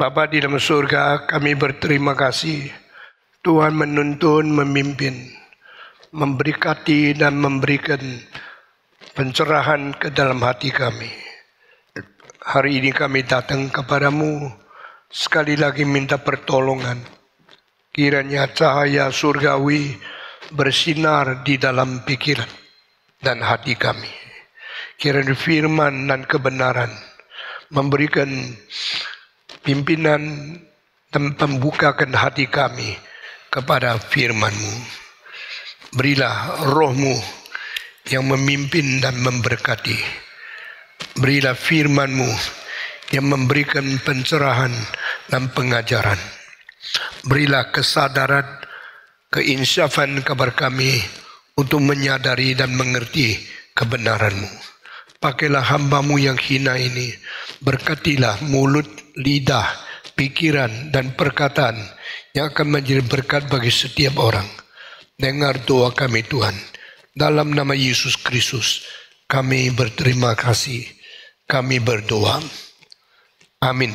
Bapa di dalam surga, kami berterima kasih. Tuhan menuntun, memimpin, memberkati dan memberikan pencerahan ke dalam hati kami. Hari ini kami datang kepadamu, sekali lagi minta pertolongan. Kiranya cahaya surgawi bersinar di dalam pikiran dan hati kami. Kiranya firman dan kebenaran memberikan pimpinan dan membukakan hati kami kepada firman-Mu. Berilah roh-Mu yang memimpin dan memberkati. Berilah firman-Mu yang memberikan pencerahan dan pengajaran. Berilah kesadaran, keinsafan kepada kami untuk menyadari dan mengerti kebenaran-Mu. Pakailah hamba-Mu yang hina ini, berkatilah mulut, lidah, pikiran dan perkataan yang akan menjadi berkat bagi setiap orang. Dengar doa kami Tuhan, dalam nama Yesus Kristus kami berterima kasih, kami berdoa. Amin.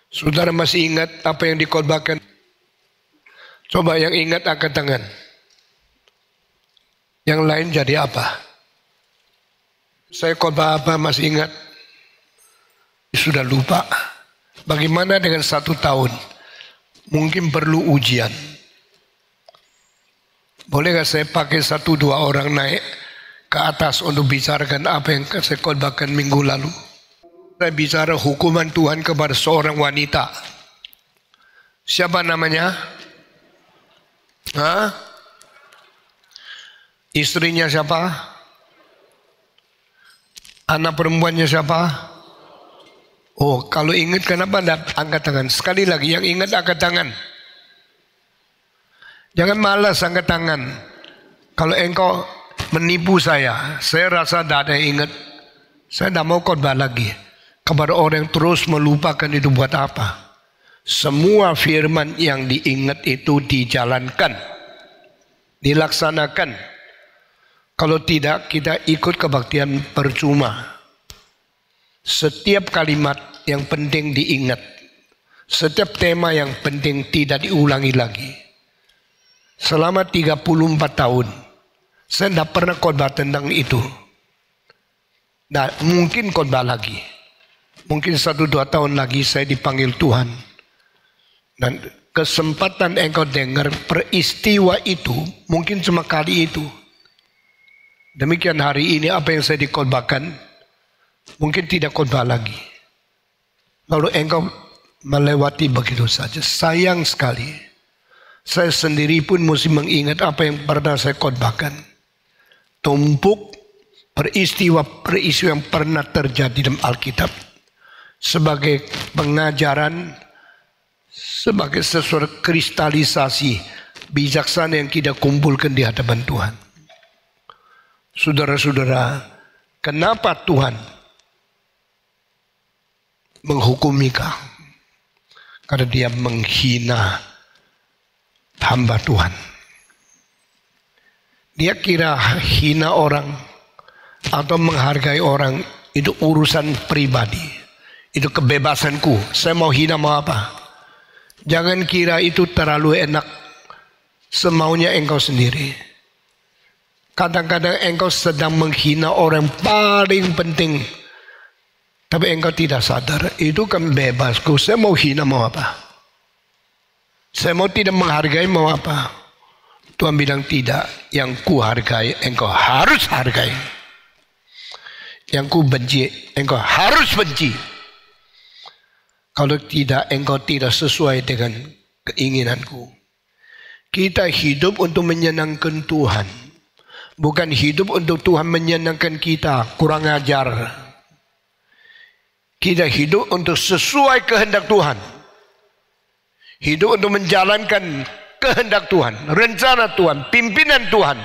Saudara masih ingat apa yang dikhotbahkan? Coba yang ingat angkat tangan. Yang lain jadi apa? Saya khotbah apa masih ingat? Sudah lupa. Bagaimana dengan 1 tahun? Mungkin perlu ujian. Boleh gak saya pakai 1-2 orang naik ke atas untuk bicarakan apa yang saya khotbahkan minggu lalu? Saya bicara hukuman Tuhan kepada seorang wanita. Siapa namanya? Istrinya siapa? Anak perempuannya siapa? Oh, kalau ingat kenapa tidak angkat tangan? Sekali lagi, yang ingat angkat tangan. Jangan malas angkat tangan. Kalau engkau menipu saya rasa tidak ada yang ingat. Saya tidak mau khotbah lagi. Kepada orang yang terus melupakan itu buat apa? Semua firman yang diingat itu dijalankan, dilaksanakan. Kalau tidak, kita ikut kebaktian percuma. Setiap kalimat yang penting diingat. Setiap tema yang penting tidak diulangi lagi. Selama 34 tahun, saya tidak pernah khotbah tentang itu. Nah, mungkin khotbah lagi. Mungkin 1-2 tahun lagi saya dipanggil Tuhan. Dan kesempatan engkau dengar peristiwa itu, mungkin cuma kali itu. Demikian hari ini apa yang saya dikhotbahkan mungkin tidak khotbah lagi. Lalu engkau melewati begitu saja. Sayang sekali. Saya sendiri pun mesti mengingat apa yang pernah saya khotbahkan. Tumpuk peristiwa yang pernah terjadi dalam Alkitab. Sebagai pengajaran, sebagai sesuatu kristalisasi bijaksana yang kita kumpulkan di hadapan Tuhan. Saudara-saudara, kenapa Tuhan menghukumi kau? Karena dia menghina hamba Tuhan. Dia kira hina orang atau menghargai orang itu urusan pribadi. Itu kebebasanku. Saya mau hina mau apa? Jangan kira itu terlalu enak. Semaunya engkau sendiri. Kadang-kadang engkau sedang menghina orang paling penting. Tapi engkau tidak sadar. Itu kan bebasku. Saya mau hina mau apa? Saya mau tidak menghargai mau apa? Tuhan bilang tidak. Yang ku hargai engkau harus hargai. Yang ku benci engkau harus benci. Kalau tidak engkau tidak sesuai dengan keinginanku. Kita hidup untuk menyenangkan Tuhan. Bukan hidup untuk Tuhan menyenangkan kita, kurang ajar. Kita hidup untuk sesuai kehendak Tuhan. Hidup untuk menjalankan kehendak Tuhan, rencana Tuhan, pimpinan Tuhan.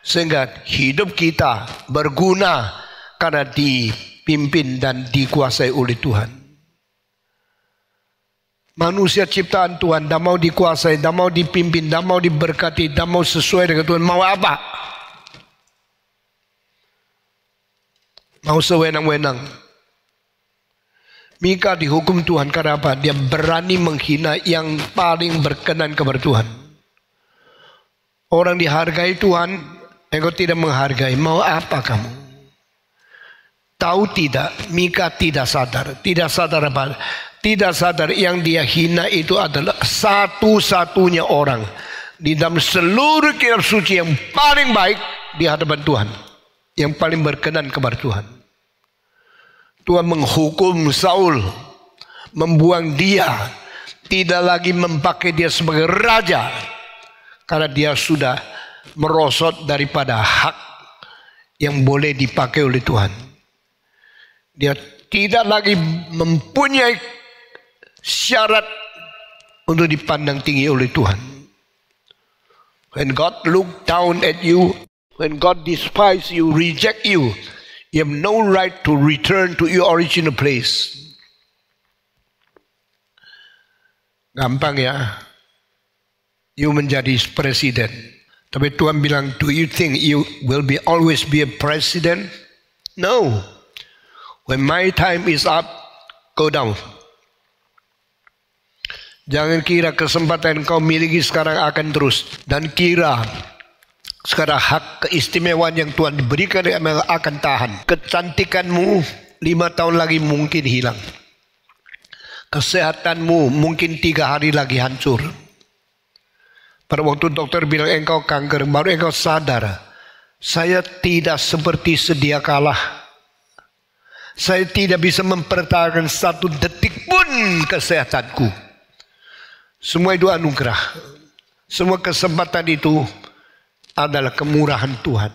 Sehingga hidup kita berguna karena dipimpin dan dikuasai oleh Tuhan. Manusia ciptaan Tuhan, tidak mau dikuasai, tidak mau dipimpin, tidak mau diberkati, tidak mau sesuai dengan Tuhan. Mau apa? Mau sewenang-wenang. Mika dihukum Tuhan karena apa? Dia berani menghina yang paling berkenan kepada Tuhan. Orang dihargai Tuhan, engkau tidak menghargai. Mau apa kamu? Tahu tidak? Mika tidak sadar. Tidak sadar apa? Tidak sadar yang dia hina itu adalah satu-satunya orang di dalam seluruh kitab suci yang paling baik di hadapan Tuhan, yang paling berkenan kepada Tuhan. Tuhan menghukum Saul, membuang dia, tidak lagi memakai dia sebagai raja, karena dia sudah merosot daripada hak yang boleh dipakai oleh Tuhan. Dia tidak lagi mempunyai syarat untuk dipandang tinggi oleh Tuhan. When God look down at you, when God despise you, reject you, you have no right to return to your original place. Gampang ya, you menjadi presiden. Tapi Tuhan bilang, do you think you will always be a president? No. When my time is up, go down. Jangan kira kesempatan kau miliki sekarang akan terus. Dan kira sekarang hak keistimewaan yang Tuhan diberikan akan tahan. Kecantikanmu 5 tahun lagi mungkin hilang. Kesehatanmu mungkin 3 hari lagi hancur. Pada waktu dokter bilang engkau kanker, baru engkau sadar, saya tidak seperti sedia kala. Saya tidak bisa mempertahankan 1 detik pun kesehatanku. Semua itu anugerah. Semua kesempatan itu adalah kemurahan Tuhan.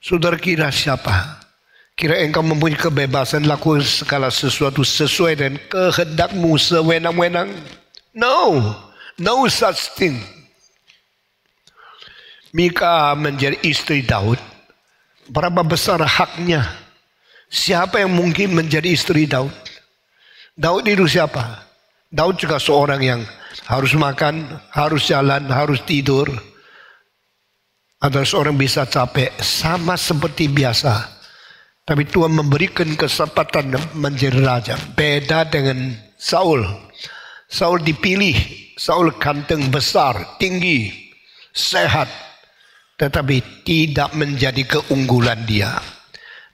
Saudara kira siapa? Kira engkau mempunyai kebebasan lakukan segala sesuatu sesuai dengan kehendakmu sewenang-wenang? No, no such thing. Mika menjadi istri Daud. Berapa besar haknya? Siapa yang mungkin menjadi istri Daud? Daud itu siapa? Daud juga seorang yang harus makan, harus jalan, harus tidur. Ada seorang bisa capek, sama seperti biasa. Tapi Tuhan memberikan kesempatan menjadi raja. Beda dengan Saul. Saul dipilih, Saul ganteng, besar, tinggi, sehat. Tetapi tidak menjadi keunggulan dia.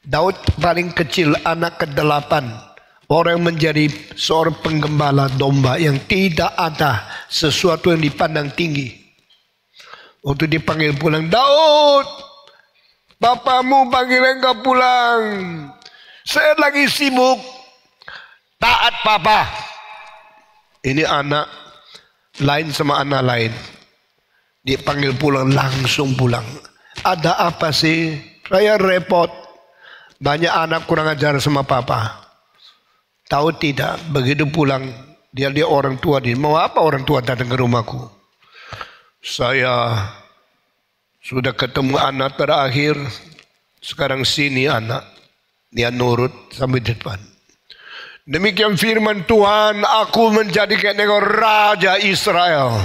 Daud paling kecil, anak ke-8. Orang menjadi seorang penggembala domba yang tidak ada sesuatu yang dipandang tinggi. Waktu dipanggil pulang, Daud, bapamu panggil engkau pulang. Saya lagi sibuk. Taat papa. Ini anak lain sama anak lain. Dipanggil pulang, langsung pulang. Ada apa sih? Saya repot. Banyak anak kurang ajar sama papa. Tahu tidak, begitu pulang, dia lihat orang tua dia. Mau apa orang tua datang ke rumahku? Saya sudah ketemu anak terakhir. Sekarang sini anak. Dia nurut sampai depan. Demikian firman Tuhan, aku menjadikan engkau Raja Israel.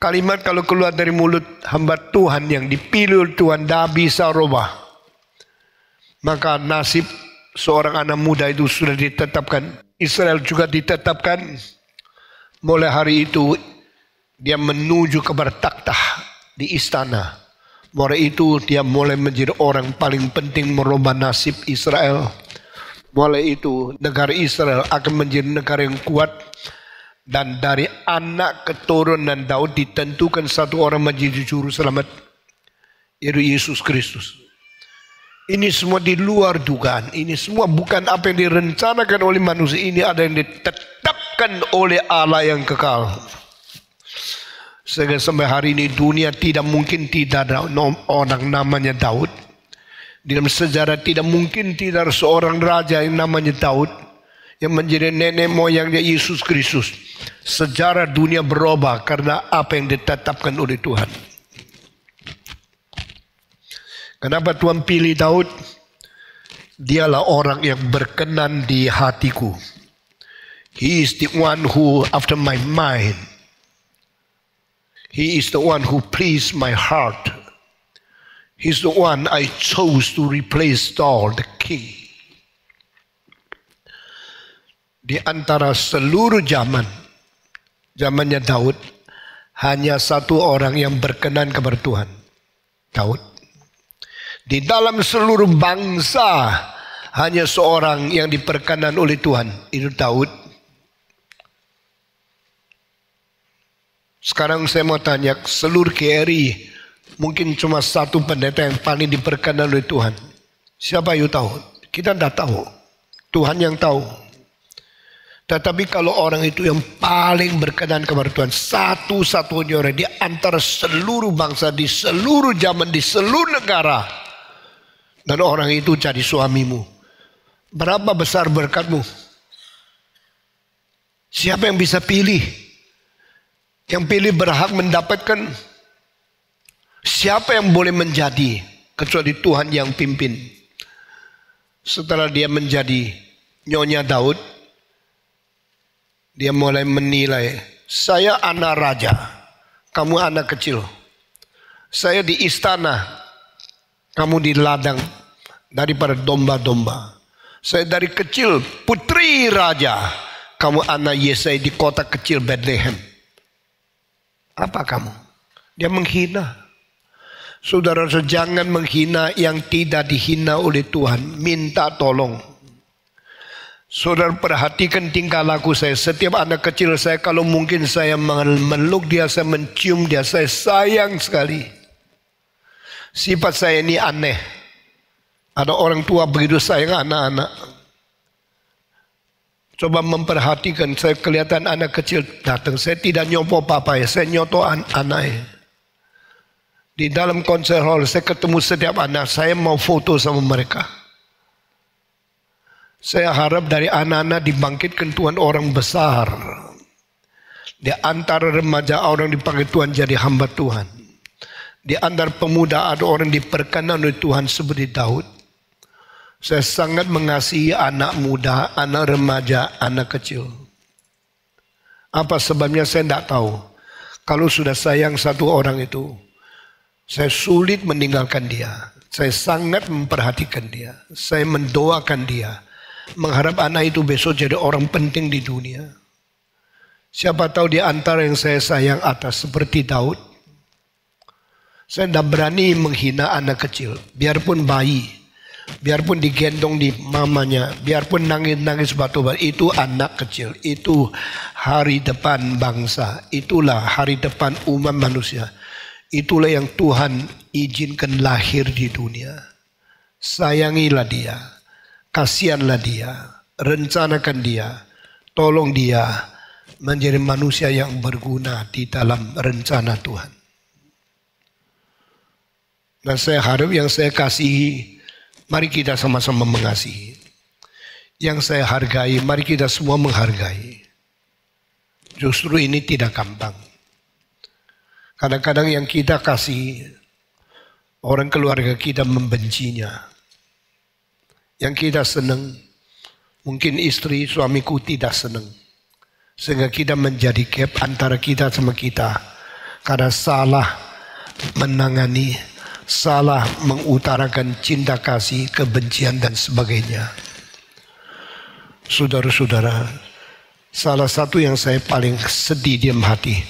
Kalimat kalau keluar dari mulut hamba Tuhan yang dipilih oleh Tuhan, tidak bisa rubah. Maka nasib seorang anak muda itu sudah ditetapkan. Israel juga ditetapkan. Mulai hari itu dia menuju kepada takhta di istana. Mulai itu dia mulai menjadi orang paling penting merubah nasib Israel. Mulai itu negara Israel akan menjadi negara yang kuat. Dan dari anak keturunan Daud ditentukan satu orang menjadi juru selamat, yaitu Yesus Kristus. Ini semua di luar dugaan. Ini semua bukan apa yang direncanakan oleh manusia. Ini ada yang ditetapkan oleh Allah yang kekal. Sehingga sampai hari ini dunia tidak mungkin tidak ada orang namanya Daud. Di dalam sejarah tidak mungkin tidak ada seorang raja yang namanya Daud, yang menjadi nenek moyangnya Yesus Kristus. Sejarah dunia berubah karena apa yang ditetapkan oleh Tuhan. Kenapa Tuhan pilih Daud? Dialah orang yang berkenan di hatiku. He is the one who after my mind. He is the one who pleased my heart. He's the one I chose to replace Saul the king. Di antara seluruh zamannya Daud, hanya satu orang yang berkenan kepada Tuhan, Daud. Di dalam seluruh bangsa, hanya seorang yang diperkenan oleh Tuhan, itu Daud. Sekarang saya mau tanya, seluruh KRI mungkin cuma satu pendeta yang paling diperkenan oleh Tuhan. Siapa you tahu? Kita tidak tahu. Tuhan yang tahu. Tetapi kalau orang itu yang paling berkenan kepada Tuhan, satu-satunya orang di antara seluruh bangsa, di seluruh zaman, di seluruh negara, dan orang itu jadi suamimu, berapa besar berkatmu? Siapa yang bisa pilih? Yang pilih berhak mendapatkan. Siapa yang boleh menjadi kecuali Tuhan yang pimpin? Setelah dia menjadi Nyonya Daud, dia mulai menilai, saya anak raja, kamu anak kecil. Saya di istana, kamu di ladang daripada domba-domba. Saya dari kecil putri raja, kamu anak Yesai di kota kecil Bethlehem. Apa kamu? Dia menghina. Saudara, jangan menghina yang tidak dihina oleh Tuhan. Minta tolong. Saudara, perhatikan tingkah laku saya. Setiap anak kecil saya, kalau mungkin saya meluk dia, saya mencium dia, saya sayang sekali. Sifat saya ini aneh. Ada orang tua begitu sayang anak-anak. Coba memperhatikan, saya kelihatan anak kecil datang, saya tidak nyopo papa ya, saya nyoto anaknya. Di dalam konser hall saya ketemu setiap anak, saya mau foto sama mereka. Saya harap dari anak-anak dibangkitkan Tuhan orang besar. Di antara remaja orang dipanggil Tuhan jadi hamba Tuhan. Di antara pemuda ada orang diperkenan oleh Tuhan seperti Daud. Saya sangat mengasihi anak muda, anak remaja, anak kecil. Apa sebabnya saya tidak tahu. Kalau sudah sayang satu orang itu, saya sulit meninggalkan dia. Saya sangat memperhatikan dia. Saya mendoakan dia. Mengharap anak itu besok jadi orang penting di dunia. Siapa tahu di antara yang saya sayang atas seperti Daud. Saya tidak berani menghina anak kecil, biarpun bayi. Biarpun digendong di mamanya, biarpun nangis-nangis batu-batu, itu anak kecil, itu hari depan bangsa, itulah hari depan umat manusia. Itulah yang Tuhan izinkan lahir di dunia. Sayangilah dia, kasihanlah dia, rencanakan dia, tolong dia menjadi manusia yang berguna di dalam rencana Tuhan. Dan saya harap yang saya kasihi, mari kita sama-sama mengasihi. Yang saya hargai, mari kita semua menghargai. Justru ini tidak gampang. Kadang-kadang yang kita kasih, orang keluarga kita membencinya. Yang kita senang, mungkin istri, suamiku tidak senang. Sehingga kita menjadi gap antara kita sama kita. Karena salah menangani, salah mengutarakan cinta kasih, kebencian dan sebagainya. Saudara-saudara, salah satu yang saya paling sedih diam hati,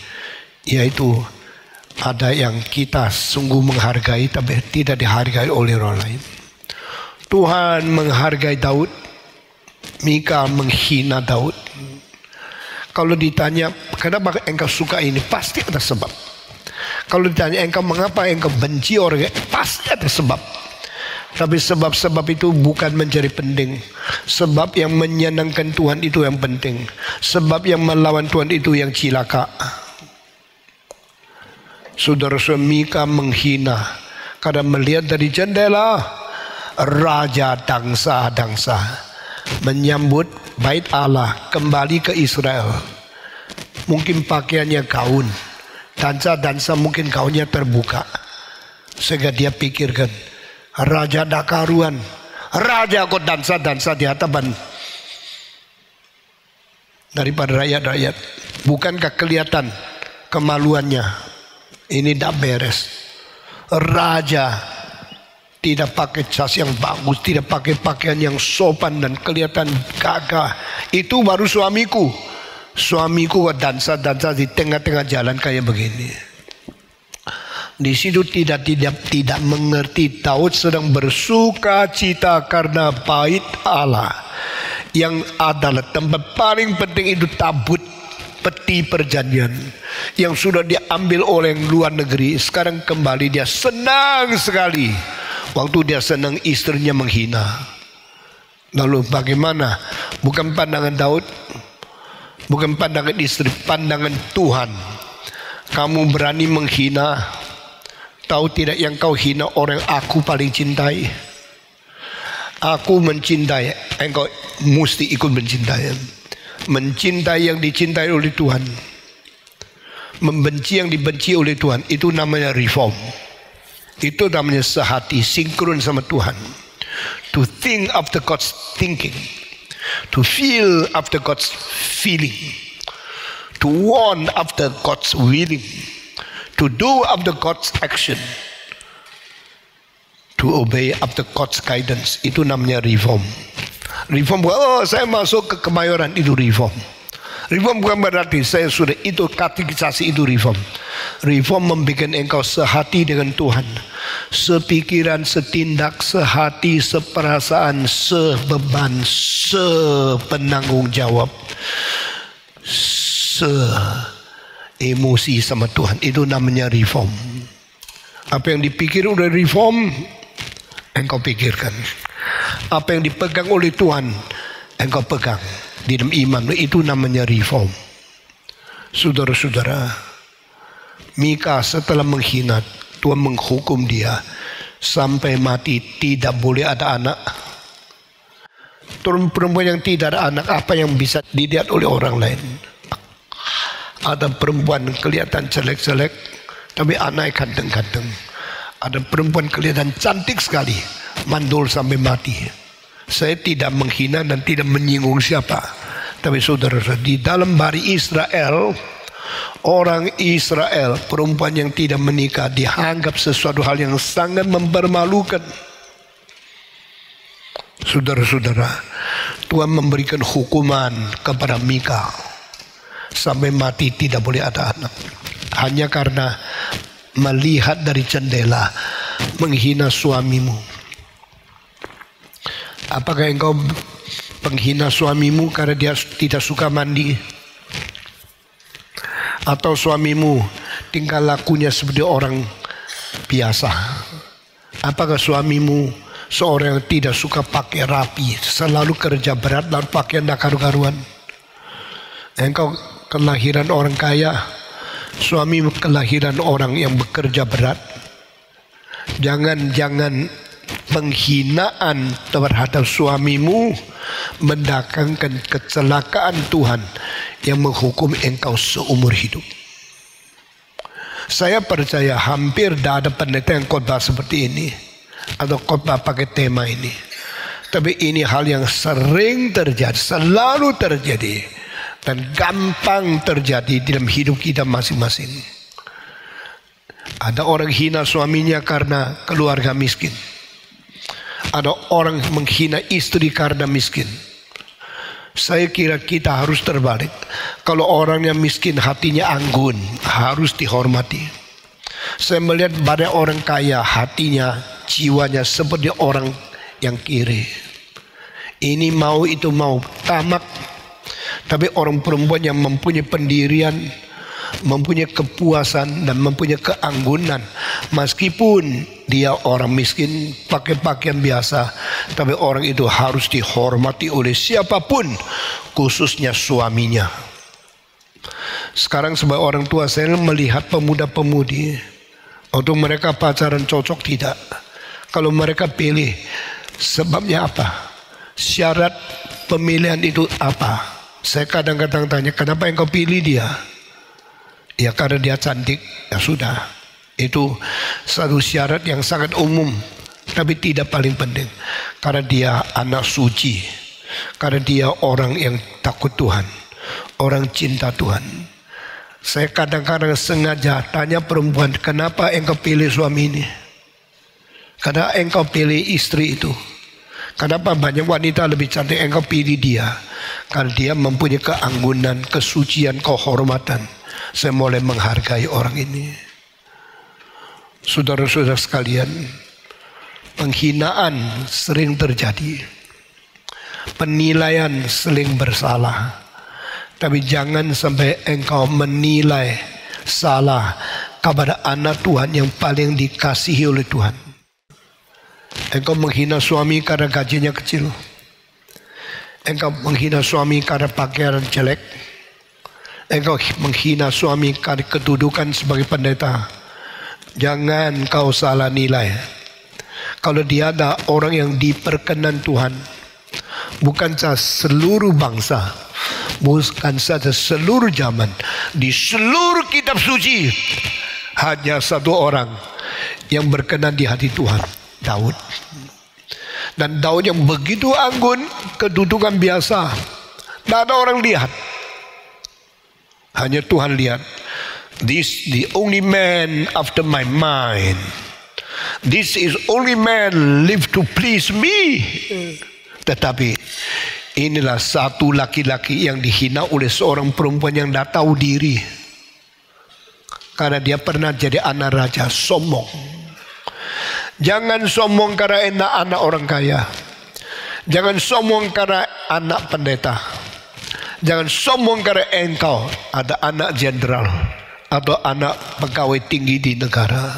yaitu ada yang kita sungguh menghargai tapi tidak dihargai oleh orang lain. Tuhan menghargai Daud, Mika menghina Daud. Kalau ditanya kenapa engkau suka ini, pasti ada sebab. Kalau ditanya engkau mengapa engkau benci orang, pasti ada sebab. Tapi sebab-sebab itu bukan menjadi penting. Sebab yang menyenangkan Tuhan itu yang penting. Sebab yang melawan Tuhan itu yang cilaka. Saudara-saudara, Mika menghina karena melihat dari jendela raja dangsa-dangsa menyambut bait Allah kembali ke Israel. Mungkin pakaiannya gaun, dansa-dansa mungkin gaunnya terbuka. Sehingga dia pikirkan, raja dakaruan, raja kok dansa-dansa di hadapan daripada rakyat-rakyat. Bukankah kelihatan kemaluannya? Ini tidak beres. Raja tidak pakai jas yang bagus, tidak pakai pakaian yang sopan dan kelihatan gagah, itu baru suamiku. Suamiku dansa-dansa di tengah-tengah jalan kayak begini. Di situ tidak mengerti Daud sedang bersuka cita karena bait Allah yang adalah tempat paling penting, itu tabut peti perjanjian yang sudah diambil oleh luar negeri. Sekarang kembali, dia senang sekali. Waktu dia senang, istrinya menghina. Lalu bagaimana? Bukan pandangan Daud, bukan pandangan istri, pandangan Tuhan. Kamu berani menghina. Tahu tidak yang kau hina orang aku paling cintai? Aku mencintai, engkau mesti ikut mencintai. Mencintai yang dicintai oleh Tuhan, membenci yang dibenci oleh Tuhan, itu namanya reform. Itu namanya sehati, sinkron sama Tuhan. To think after God's thinking, to feel after God's feeling, to want after God's willing, to do after God's action, to obey after God's guidance. Itu namanya reform. Reform bukan, oh saya masuk ke Kemayoran, itu reform. Reform bukan berarti saya sudah itu katekisasi, itu reform. Reform membuat engkau sehati dengan Tuhan, sepikiran, setindak, sehati, seperasaan, sebeban, sepenanggung jawab, emosi sama Tuhan. Itu namanya reform. Apa yang dipikir oleh reform, engkau pikirkan. Apa yang dipegang oleh Tuhan, engkau pegang di dalam iman. Itu namanya reform. Saudara-saudara, Mika setelah menghina, Tuhan menghukum dia sampai mati, tidak boleh ada anak. Perempuan yang tidak ada anak, apa yang bisa dilihat oleh orang lain? Ada perempuan kelihatan jelek-jelek, tapi anaknya ganteng-ganteng. Ada perempuan kelihatan cantik sekali, mandul sampai mati. Saya tidak menghina dan tidak menyinggung siapa, tapi saudara, di dalam bari Israel, orang Israel, perempuan yang tidak menikah dianggap sesuatu hal yang sangat mempermalukan. Saudara-saudara, Tuhan memberikan hukuman kepada Mika sampai mati, tidak boleh ada anak, hanya karena melihat dari jendela menghina suamimu. Apakah engkau menghina suamimu karena dia tidak suka mandi? Atau suamimu tingkah lakunya seperti orang biasa? Apakah suamimu seorang yang tidak suka pakai rapi, selalu kerja berat dan pakaian tak karu-karuan? Engkau kelahiran orang kaya, suamimu kelahiran orang yang bekerja berat. Jangan penghinaan terhadap suamimu mendatangkan kecelakaan Tuhan yang menghukum engkau seumur hidup. Saya percaya hampir tidak ada pendeta yang khotbah seperti ini atau khotbah pakai tema ini. Tapi ini hal yang sering terjadi, selalu terjadi, dan gampang terjadi di dalam hidup kita masing-masing. Ada orang hina suaminya karena keluarga miskin. Ada orang menghina istri karena miskin. Saya kira kita harus terbalik. Kalau orang yang miskin hatinya anggun, harus dihormati. Saya melihat banyak orang kaya hatinya, jiwanya seperti orang yang kiri. Ini mau, itu mau, tamak. Tapi orang perempuan yang mempunyai pendirian, mempunyai kepuasan dan mempunyai keanggunan, meskipun dia orang miskin pakai pakaian biasa, tapi orang itu harus dihormati oleh siapapun, khususnya suaminya. Sekarang sebagai orang tua, saya melihat pemuda-pemudi, untuk mereka pacaran cocok tidak. Kalau mereka pilih, sebabnya apa? Syarat pemilihan itu apa? Saya kadang-kadang tanya, kenapa engkau pilih dia? Ya karena dia cantik, ya sudah. Itu satu syarat yang sangat umum, tapi tidak paling penting. Karena dia anak suci, karena dia orang yang takut Tuhan, orang cinta Tuhan. Saya kadang-kadang sengaja tanya perempuan, kenapa engkau pilih suami ini? Karena engkau pilih istri itu. Kenapa banyak wanita lebih cantik, engkau pilih dia? Karena dia mempunyai keanggunan, kesucian, kehormatan. Saya mulai menghargai orang ini. Saudara-saudara sekalian, penghinaan sering terjadi. Penilaian sering bersalah. Tapi jangan sampai engkau menilai salah kepada anak Tuhan yang paling dikasihi oleh Tuhan. Engkau menghina suami karena gajinya kecil. Engkau menghina suami karena pakaian jelek. Engkau menghina suami karena kedudukan sebagai pendeta. Jangan kau salah nilai. Kalau dia ada orang yang diperkenan Tuhan, bukan saja seluruh bangsa, bukan saja seluruh zaman, di seluruh kitab suci hanya satu orang yang berkenan di hati Tuhan, Daud. Dan Daud yang begitu anggun, kedudukan biasa, tidak ada orang lihat, hanya Tuhan lihat. This the only man after my mind. This is only man live to please me. Tetapi inilah satu laki-laki yang dihina oleh seorang perempuan yang tidak tahu diri. Karena dia pernah jadi anak raja, sombong. Jangan sombong karena anak orang kaya. Jangan sombong karena anak pendeta. Jangan sombong karena engkau ada anak jenderal atau anak pegawai tinggi di negara.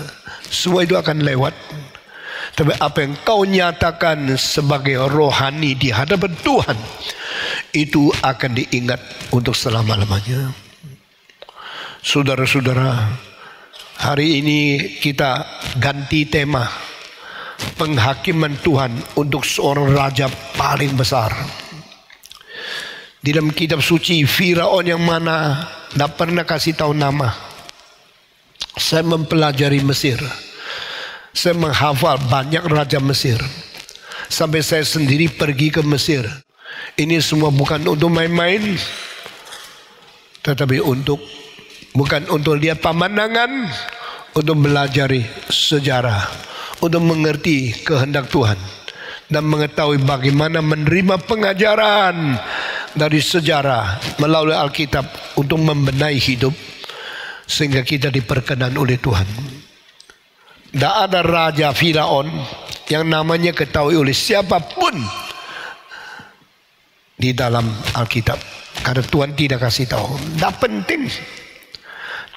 Semua itu akan lewat. Tapi apa yang kau nyatakan sebagai rohani di hadapan Tuhan, itu akan diingat untuk selama-lamanya. Saudara-saudara, hari ini kita ganti tema penghakiman Tuhan untuk seorang raja paling besar. Di dalam kitab suci, Firaun yang mana tidak pernah kasih tahu nama. Saya mempelajari Mesir. Saya menghafal banyak raja Mesir. Sampai saya sendiri pergi ke Mesir. Ini semua bukan untuk main-main, tetapi bukan untuk lihat pemandangan, untuk belajar sejarah, untuk mengerti kehendak Tuhan, dan mengetahui bagaimana menerima pengajaran dari sejarah melalui Alkitab untuk membenahi hidup sehingga kita diperkenan oleh Tuhan. Tidak ada raja Firaun yang namanya ketahui oleh siapapun di dalam Alkitab, karena Tuhan tidak kasih tahu. Tidak penting.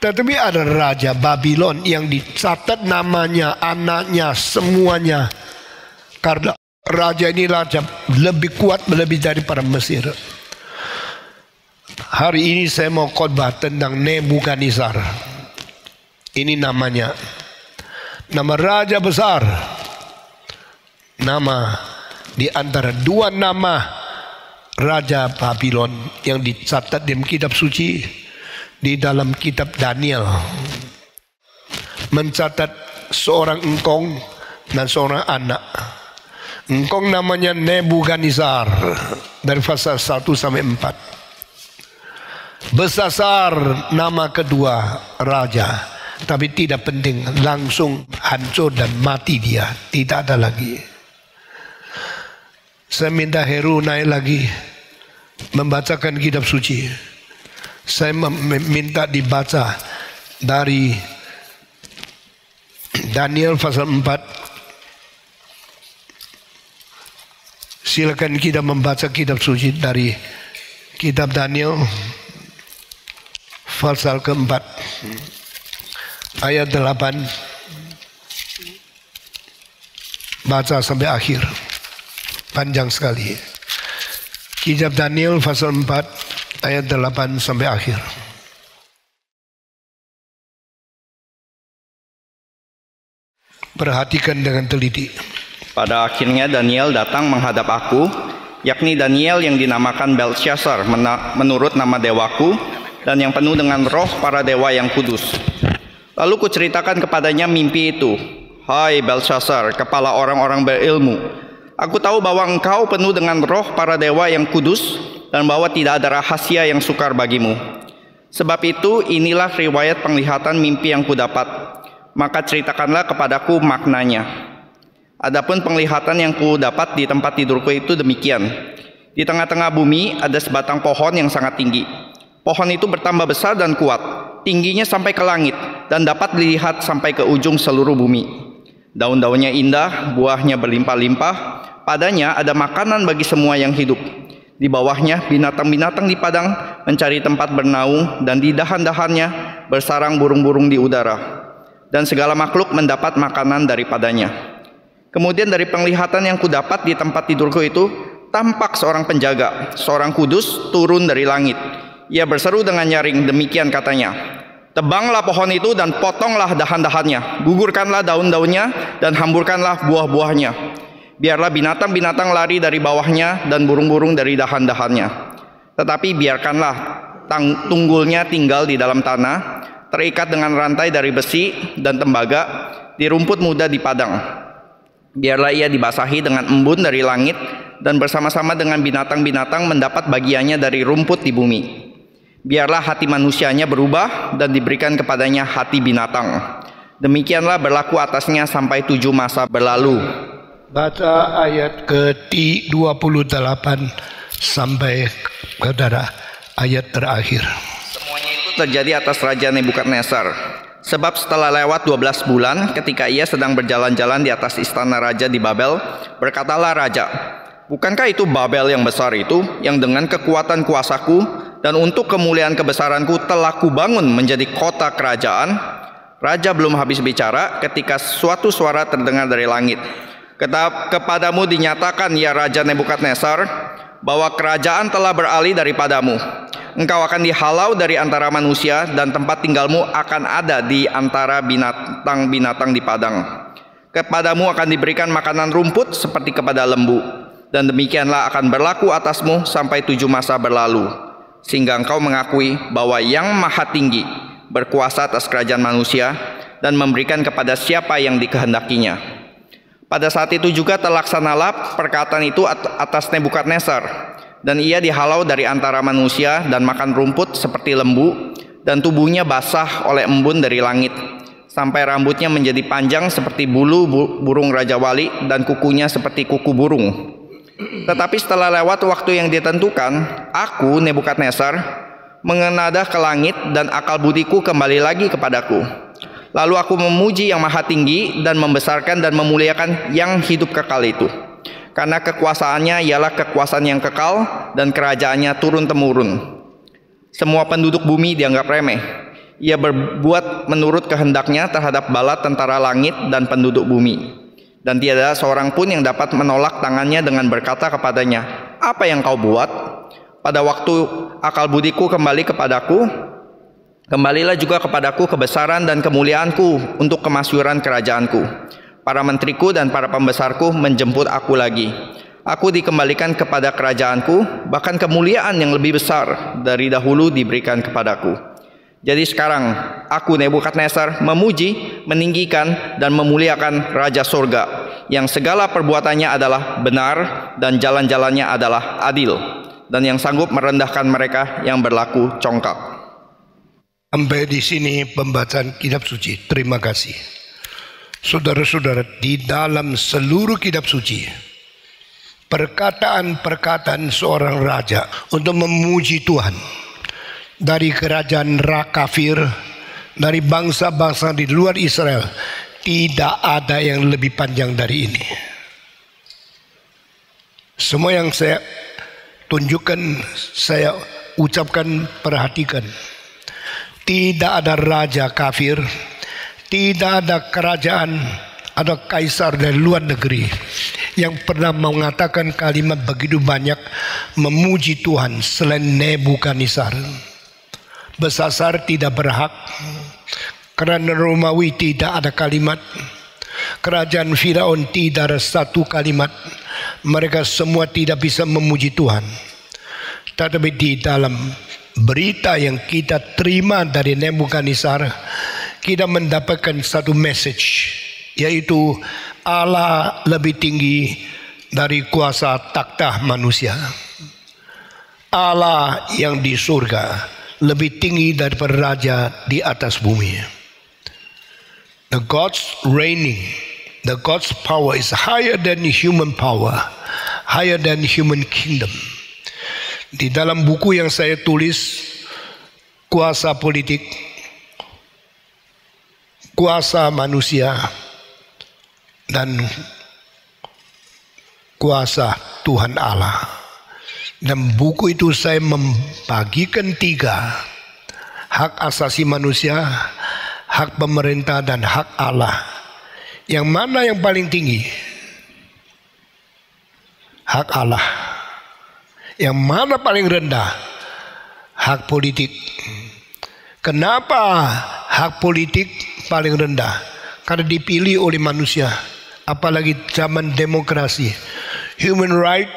Tetapi ada raja Babylon yang dicatat namanya, anaknya, semuanya. Karena raja ini raja lebih kuat, lebih daripada Mesir. Hari ini saya mau khotbah tentang Nebukadnezar. Ini namanya. Nama raja besar. Nama di antara dua nama raja Babylon yang dicatat dalam kitab suci, di dalam kitab Daniel. Mencatat seorang engkong dan seorang anak. Engkong namanya Nebukadnezar dari pasal 1 sampai 4. Besasar nama kedua raja, tapi tidak penting, langsung hancur dan mati dia, tidak ada lagi. Saya minta Heru naik lagi membacakan kitab suci. Saya minta dibaca dari Daniel pasal 4. Silakan kita membaca kitab suci dari kitab Daniel pasal keempat ayat 8, baca sampai akhir, panjang sekali. Kitab Daniel pasal 4 ayat 8 sampai akhir. Perhatikan dengan teliti. Pada akhirnya Daniel datang menghadap aku, yakni Daniel yang dinamakan Belsyazar menurut nama dewaku, dan yang penuh dengan roh para dewa yang kudus. Lalu kuceritakan kepadanya mimpi itu. Hai Belsyazar, kepala orang-orang berilmu, aku tahu bahwa engkau penuh dengan roh para dewa yang kudus, dan bahwa tidak ada rahasia yang sukar bagimu. Sebab itu inilah riwayat penglihatan mimpi yang kudapat. Maka ceritakanlah kepadaku maknanya. Adapun penglihatan yang ku dapat di tempat tidurku itu demikian. Di tengah-tengah bumi ada sebatang pohon yang sangat tinggi. Pohon itu bertambah besar dan kuat, tingginya sampai ke langit, dan dapat dilihat sampai ke ujung seluruh bumi. Daun-daunnya indah, buahnya berlimpah-limpah, padanya ada makanan bagi semua yang hidup. Di bawahnya binatang-binatang di padang mencari tempat bernaung, dan di dahan-dahannya bersarang burung-burung di udara. Dan segala makhluk mendapat makanan daripadanya. Kemudian dari penglihatan yang kudapat di tempat tidurku itu, tampak seorang penjaga, seorang kudus turun dari langit. Ia berseru dengan nyaring, demikian katanya, "Tebanglah pohon itu dan potonglah dahan-dahannya, gugurkanlah daun-daunnya dan hamburkanlah buah-buahnya. Biarlah binatang-binatang lari dari bawahnya dan burung-burung dari dahan-dahannya. Tetapi biarkanlah tunggulnya tinggal di dalam tanah, terikat dengan rantai dari besi dan tembaga di rumput muda di padang. Biarlah ia dibasahi dengan embun dari langit dan bersama-sama dengan binatang-binatang mendapat bagiannya dari rumput di bumi. Biarlah hati manusianya berubah dan diberikan kepadanya hati binatang. Demikianlah berlaku atasnya sampai 7 masa berlalu." Baca ayat ke-28 sampai kepada ayat terakhir. Semuanya itu terjadi atas Raja Nebukadnezar. Sebab setelah lewat 12 bulan, ketika ia sedang berjalan-jalan di atas istana raja di Babel, berkatalah raja, "Bukankah itu Babel yang besar itu, yang dengan kekuatan kuasaku dan untuk kemuliaan kebesaranku telah kubangun menjadi kota kerajaan?" Raja belum habis bicara ketika suatu suara terdengar dari langit. "Kepadamu dinyatakan, ya Raja Nebukadnezar, bahwa kerajaan telah beralih daripadamu. Engkau akan dihalau dari antara manusia dan tempat tinggalmu akan ada di antara binatang-binatang di padang. Kepadamu akan diberikan makanan rumput seperti kepada lembu. Dan demikianlah akan berlaku atasmu sampai 7 masa berlalu. Sehingga engkau mengakui bahwa Yang Maha Tinggi berkuasa atas kerajaan manusia dan memberikan kepada siapa yang dikehendakinya." Pada saat itu juga terlaksanalah perkataan itu atas Nebukadnezar. Dan ia dihalau dari antara manusia dan makan rumput seperti lembu, dan tubuhnya basah oleh embun dari langit, sampai rambutnya menjadi panjang seperti bulu burung Raja Wali dan kukunya seperti kuku burung. Tetapi setelah lewat waktu yang ditentukan, aku, Nebukadnezar, mengenadah ke langit dan akal budiku kembali lagi kepadaku. Lalu aku memuji Yang Maha Tinggi dan membesarkan dan memuliakan yang hidup kekal itu. Karena kekuasaannya ialah kekuasaan yang kekal dan kerajaannya turun-temurun. Semua penduduk bumi dianggap remeh. Ia berbuat menurut kehendaknya terhadap bala tentara langit dan penduduk bumi. Dan tiada seorang pun yang dapat menolak tangannya dengan berkata kepadanya, "Apa yang kau buat?" Pada waktu akal budiku kembali kepadaku, kembalilah juga kepadaku kebesaran dan kemuliaanku untuk kemasyhuran kerajaanku. Para menteriku dan para pembesarku menjemput aku lagi. Aku dikembalikan kepada kerajaanku, bahkan kemuliaan yang lebih besar dari dahulu diberikan kepadaku. Jadi sekarang aku, Nebukadnezar, memuji, meninggikan, dan memuliakan Raja Surga, yang segala perbuatannya adalah benar dan jalan-jalannya adalah adil, dan yang sanggup merendahkan mereka yang berlaku congkak. Sampai di sini pembacaan kitab suci. Terima kasih. Saudara-saudara, di dalam seluruh kitab suci, perkataan-perkataan seorang raja untuk memuji Tuhan dari kerajaan kafir, dari bangsa-bangsa di luar Israel, tidak ada yang lebih panjang dari ini. Semua yang saya tunjukkan, saya ucapkan, perhatikan. Tidak ada raja kafir, tidak ada kerajaan atau kaisar dari luar negeri yang pernah mengatakan kalimat begitu banyak memuji Tuhan selain Nebukadnezar. Besasar tidak berhak, kerana Romawi tidak ada kalimat, kerajaan Firaun tidak ada satu kalimat. Mereka semua tidak bisa memuji Tuhan. Tetapi di dalam berita yang kita terima dari Nebukadnezar, kita mendapatkan satu message, yaitu Allah lebih tinggi dari kuasa takhta manusia. Allah yang di surga lebih tinggi daripada raja di atas bumi. The God's reigning The God's power is higher than human power, higher than human kingdom. Di dalam buku yang saya tulis, kuasa politik, kuasa manusia, dan kuasa Tuhan Allah. Dan buku itu saya membagikan 3: hak asasi manusia, hak pemerintah, dan hak Allah. Yang mana yang paling tinggi? Hak Allah. Yang mana paling rendah? Hak politik. Kenapa hak politik paling rendah? Karena dipilih oleh manusia. Apalagi zaman demokrasi. Human right,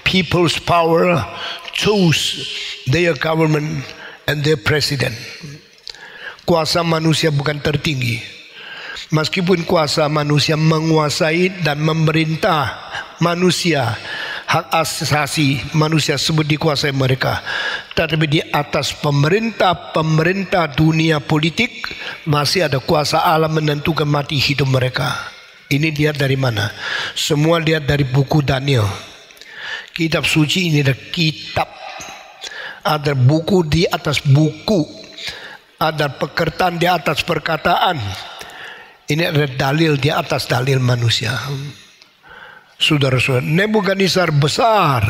people's power choose their government and their president. Kuasa manusia bukan tertinggi. Meskipun kuasa manusia menguasai dan memerintah manusia, hak asasi manusia sebut dikuasai mereka. Tetapi di atas pemerintah dunia politik masih ada kuasa Allah menentukan mati hidup mereka. Ini lihat dari mana? Semua lihat dari buku Daniel. Kitab suci ini ada kitab. Ada buku di atas buku. Ada perkataan di atas perkataan. Ini ada dalil di atas dalil manusia. Saudara-saudara, Nebukadnezar besar.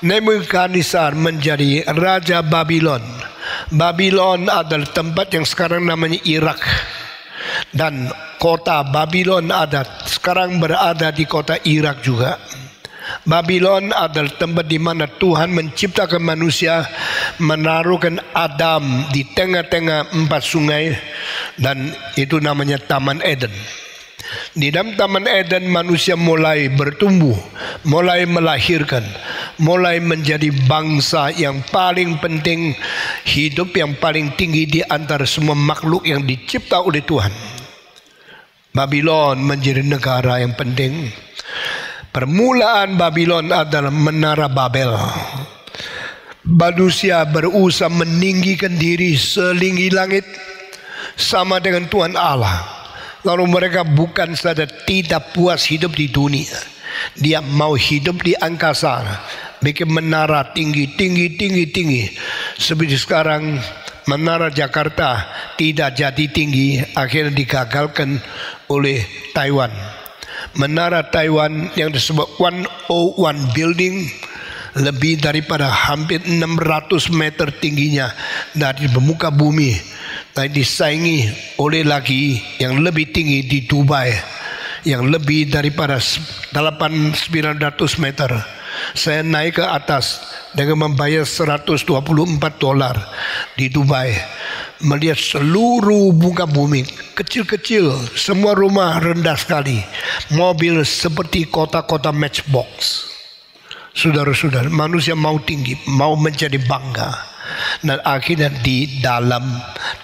Nebukadnezar menjadi Raja Babylon. Babylon adalah tempat yang sekarang namanya Irak. Dan kota Babylon sekarang berada di kota Irak juga. Babylon adalah tempat di mana Tuhan menciptakan manusia, menaruhkan Adam di tengah-tengah 4 sungai, dan itu namanya Taman Eden. Di dalam Taman Eden manusia mulai bertumbuh, mulai melahirkan, mulai menjadi bangsa yang paling penting, hidup yang paling tinggi di antara semua makhluk yang dicipta oleh Tuhan. Babylon menjadi negara yang penting. Permulaan Babylon adalah Menara Babel. Manusia berusaha meninggikan diri selinggi langit sama dengan Tuhan Allah. Lalu mereka bukan saja tidak puas hidup di dunia, dia mau hidup di angkasa, bikin menara tinggi. Seperti sekarang Menara Jakarta tidak jadi tinggi, akhirnya digagalkan oleh Taiwan. Menara Taiwan yang disebut 101 building, lebih daripada hampir 600 meter tingginya dari permukaan bumi, dan disaingi oleh lagi yang lebih tinggi di Dubai yang lebih daripada 800-900 meter. Saya naik ke atas dengan membayar $124 di Dubai, melihat seluruh muka bumi kecil-kecil, semua rumah rendah sekali, mobil seperti kota-kota matchbox. Saudara-saudara, manusia mau tinggi, mau menjadi bangga, dan akhirnya di dalam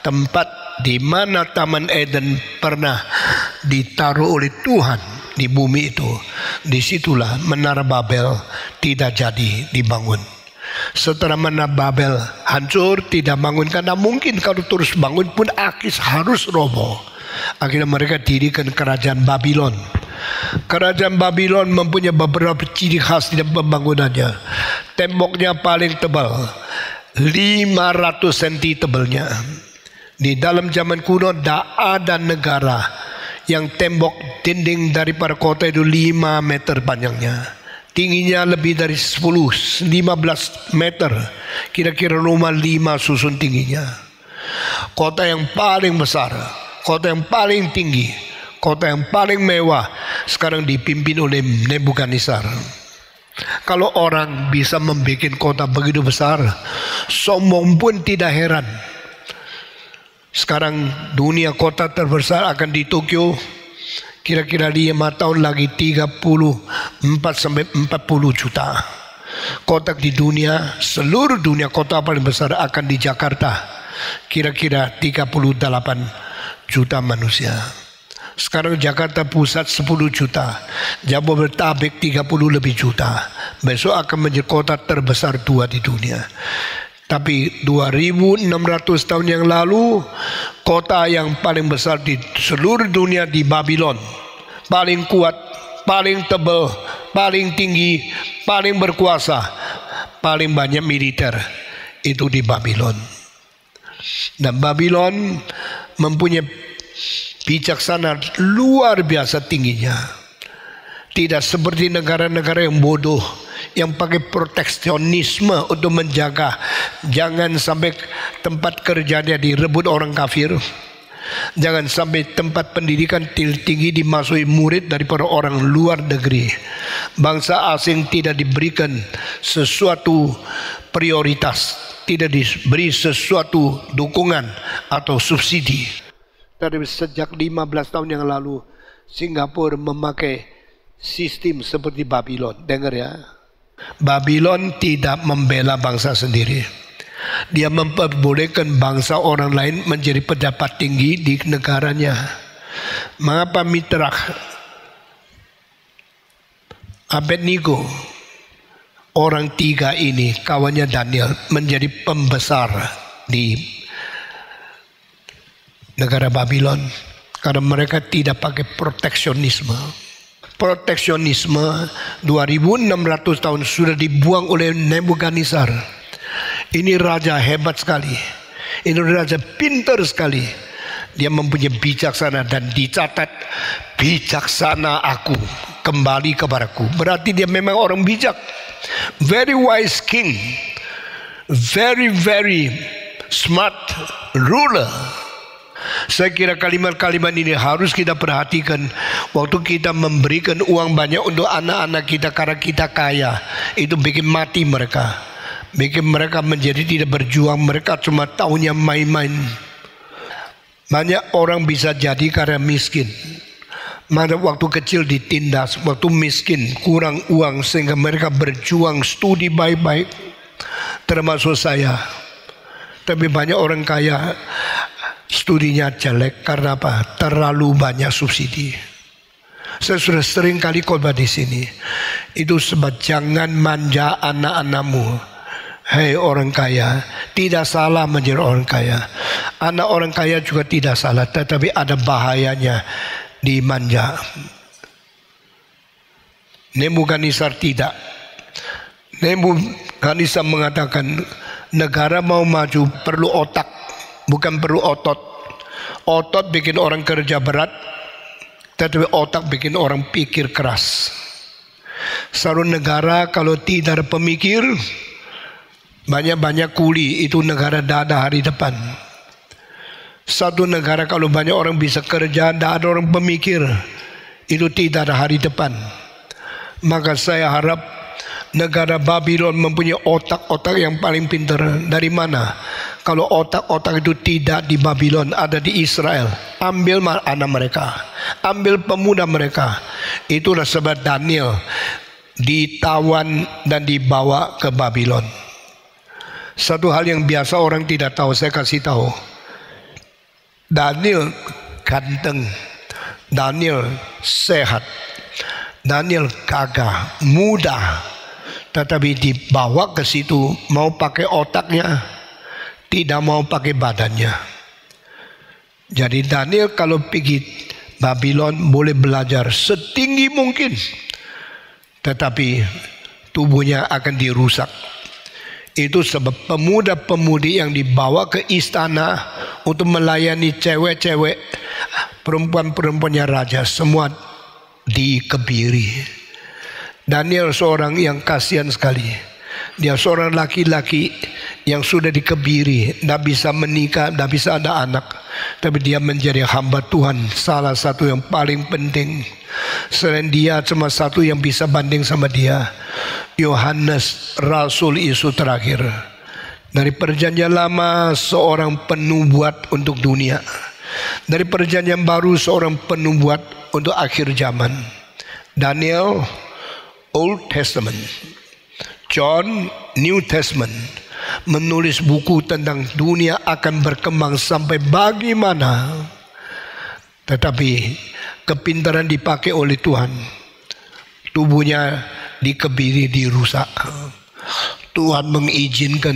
tempat di mana Taman Eden pernah ditaruh oleh Tuhan di bumi itu, disitulah Menara Babel tidak jadi dibangun. Setelah Menara Babel hancur, tidak bangun, karena mungkin kalau terus bangun pun harus roboh. Akhirnya mereka dirikan kerajaan Babylon. Kerajaan Babylon mempunyai beberapa ciri khas di dalam pembangunannya. Temboknya paling tebal, 500 cm tebalnya. Di dalam zaman kuno tidak ada negara yang tembok dinding daripada kota itu 5 meter panjangnya. Tingginya lebih dari 10-15 meter. Kira-kira rumah 5 susun tingginya. Kota yang paling besar, kota yang paling tinggi, kota yang paling mewah sekarang dipimpin oleh Nebukadnezar. Kalau orang bisa membuat kota begitu besar, sombong pun tidak heran. Sekarang dunia kota terbesar akan di Tokyo. Kira-kira 5 tahun lagi 34-40 juta. Kota di dunia, seluruh dunia kota paling besar akan di Jakarta. Kira-kira 38 juta manusia. Sekarang Jakarta pusat 10 juta. Jabodetabek 30 lebih juta. Besok akan menjadi kota terbesar 2 di dunia. Tapi 2600 tahun yang lalu, kota yang paling besar di seluruh dunia di Babylon. paling kuat, paling tebal, paling tinggi, paling berkuasa, paling banyak militer itu di Babylon. Dan Babylon mempunyai bijaksana luar biasa tingginya. Tidak seperti negara-negara yang bodoh, yang pakai proteksionisme untuk menjaga jangan sampai tempat kerjanya direbut orang kafir, jangan sampai tempat pendidikan tinggi dimasuki murid daripada orang luar negeri. Bangsa asing tidak diberikan sesuatu prioritas, tidak diberi sesuatu dukungan atau subsidi. Dari sejak 15 tahun yang lalu Singapura memakai sistem seperti Babylon. Dengar ya, Babylon tidak membela bangsa sendiri. Dia memperbolehkan bangsa orang lain menjadi pejabat tinggi di negaranya. Mengapa Mitra Abednego, orang tiga ini kawannya Daniel, menjadi pembesar di negara Babylon? Karena mereka tidak pakai proteksionisme. Proteksionisme 2600 tahun sudah dibuang oleh Nebukadnezar. Ini raja hebat sekali. Ini raja pintar sekali. Dia mempunyai bijaksana dan dicatat bijaksana aku kembali kepadaku. Berarti dia memang orang bijak. Very wise king. Very smart ruler. Saya kira kalimat-kalimat ini harus kita perhatikan waktu kita memberikan uang banyak untuk anak-anak kita karena kita kaya. Itu bikin mati mereka, bikin mereka menjadi tidak berjuang. Mereka cuma tahunya main-main. Banyak orang bisa jadi karena miskin. Pada waktu kecil ditindas, waktu miskin kurang uang sehingga mereka berjuang studi baik-baik, termasuk saya. Tapi banyak orang kaya studinya jelek karena apa? Terlalu banyak subsidi. Saya sudah sering kali khotbah di sini. Itu sebab jangan manja anak-anakmu. Hei orang kaya, tidak salah menjadi orang kaya. Anak orang kaya juga tidak salah, tetapi ada bahayanya dimanja. Nebukadnezar tidak. Nebukadnezar mengatakan negara mau maju perlu otak, bukan perlu otot. Otot bikin orang kerja berat, tetapi otak bikin orang pikir keras. Satu negara kalau tidak ada pemikir, banyak-banyak kuli, itu negara dada hari depan. Satu negara kalau banyak orang bisa kerja, tidak ada orang pemikir, itu tidak ada hari depan. Maka saya harap negara Babylon mempunyai otak-otak yang paling pintar. Dari mana? Kalau otak-otak itu tidak di Babylon, ada di Israel. Ambil anak mereka, ambil pemuda mereka. Itulah sebab Daniel ditawan dan dibawa ke Babylon. Satu hal yang biasa orang tidak tahu, saya kasih tahu. Daniel ganteng, Daniel sehat, Daniel gagah, muda. Tetapi dibawa ke situ mau pakai otaknya, tidak mau pakai badannya. Jadi Daniel kalau pergi Babylon boleh belajar setinggi mungkin, tetapi tubuhnya akan dirusak. Itu sebab pemuda-pemudi yang dibawa ke istana untuk melayani cewek-cewek, perempuan-perempuannya raja, semua dikebiri. Daniel seorang yang kasihan sekali. Dia seorang laki-laki yang sudah dikebiri, tidak bisa menikah, tidak bisa ada anak. Tapi dia menjadi hamba Tuhan, salah satu yang paling penting. Selain dia cuma satu yang bisa banding sama dia, Yohanes Rasul Yesus terakhir. Dari perjanjian lama seorang penubuat untuk dunia, dari perjanjian baru seorang penubuat untuk akhir zaman. Daniel Old Testament, John New Testament, menulis buku tentang dunia akan berkembang sampai bagaimana. Tetapi kepintaran dipakai oleh Tuhan, tubuhnya dikebiri, dirusak. Tuhan mengizinkan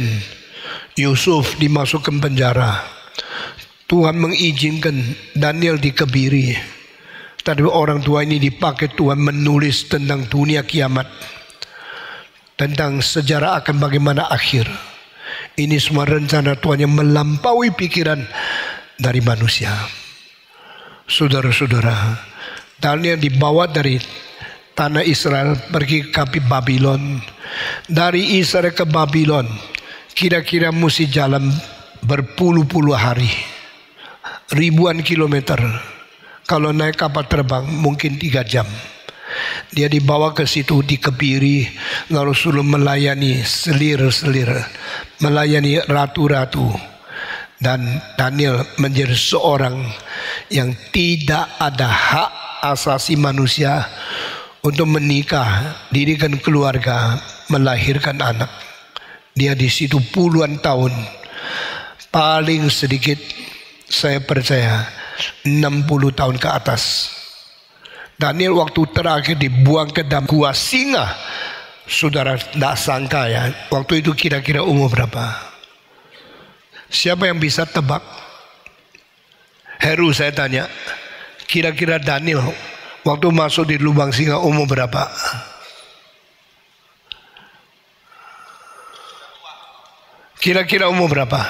Yusuf dimasukkan penjara. Tuhan mengizinkan Daniel dikebiri Tapi orang tua ini dipakai Tuhan menulis tentang dunia kiamat, tentang sejarah akan bagaimana akhir. Ini semua rencana Tuhan yang melampaui pikiran dari manusia. Saudara-saudara, Daniel dibawa dari tanah Israel pergi ke Babylon. Dari Israel ke Babylon kira-kira mesti jalan berpuluh-puluh hari, ribuan kilometer. Kalau naik kapal terbang mungkin 3 jam. Dia dibawa ke situ, dikebiri, lalu suruh melayani selir-selir, melayani ratu-ratu. Dan Daniel menjadi seorang yang tidak ada hak asasi manusia untuk menikah, dirikan keluarga, melahirkan anak. Dia di situ puluhan tahun, paling sedikit saya percaya 60 tahun ke atas. Daniel waktu terakhir dibuang ke dalam gua singa. Saudara tidak sangka ya, waktu itu kira-kira umur berapa? Siapa yang bisa tebak? Heru, saya tanya, kira-kira Daniel waktu masuk di lubang singa umur berapa? Kira-kira umur berapa?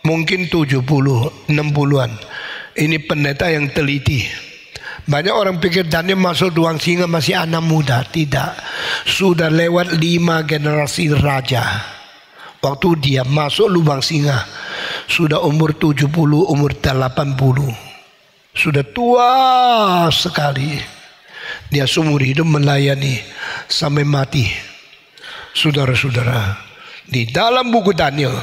Mungkin 70, 60-an. Ini pendeta yang teliti. Banyak orang pikir Daniel masuk lubang singa masih anak muda. Tidak. Sudah lewat 5 generasi raja. Waktu dia masuk lubang singa, sudah umur 70, umur 80. Sudah tua sekali. Dia seumur hidup melayani sampai mati. Saudara-saudara, di dalam buku Daniel,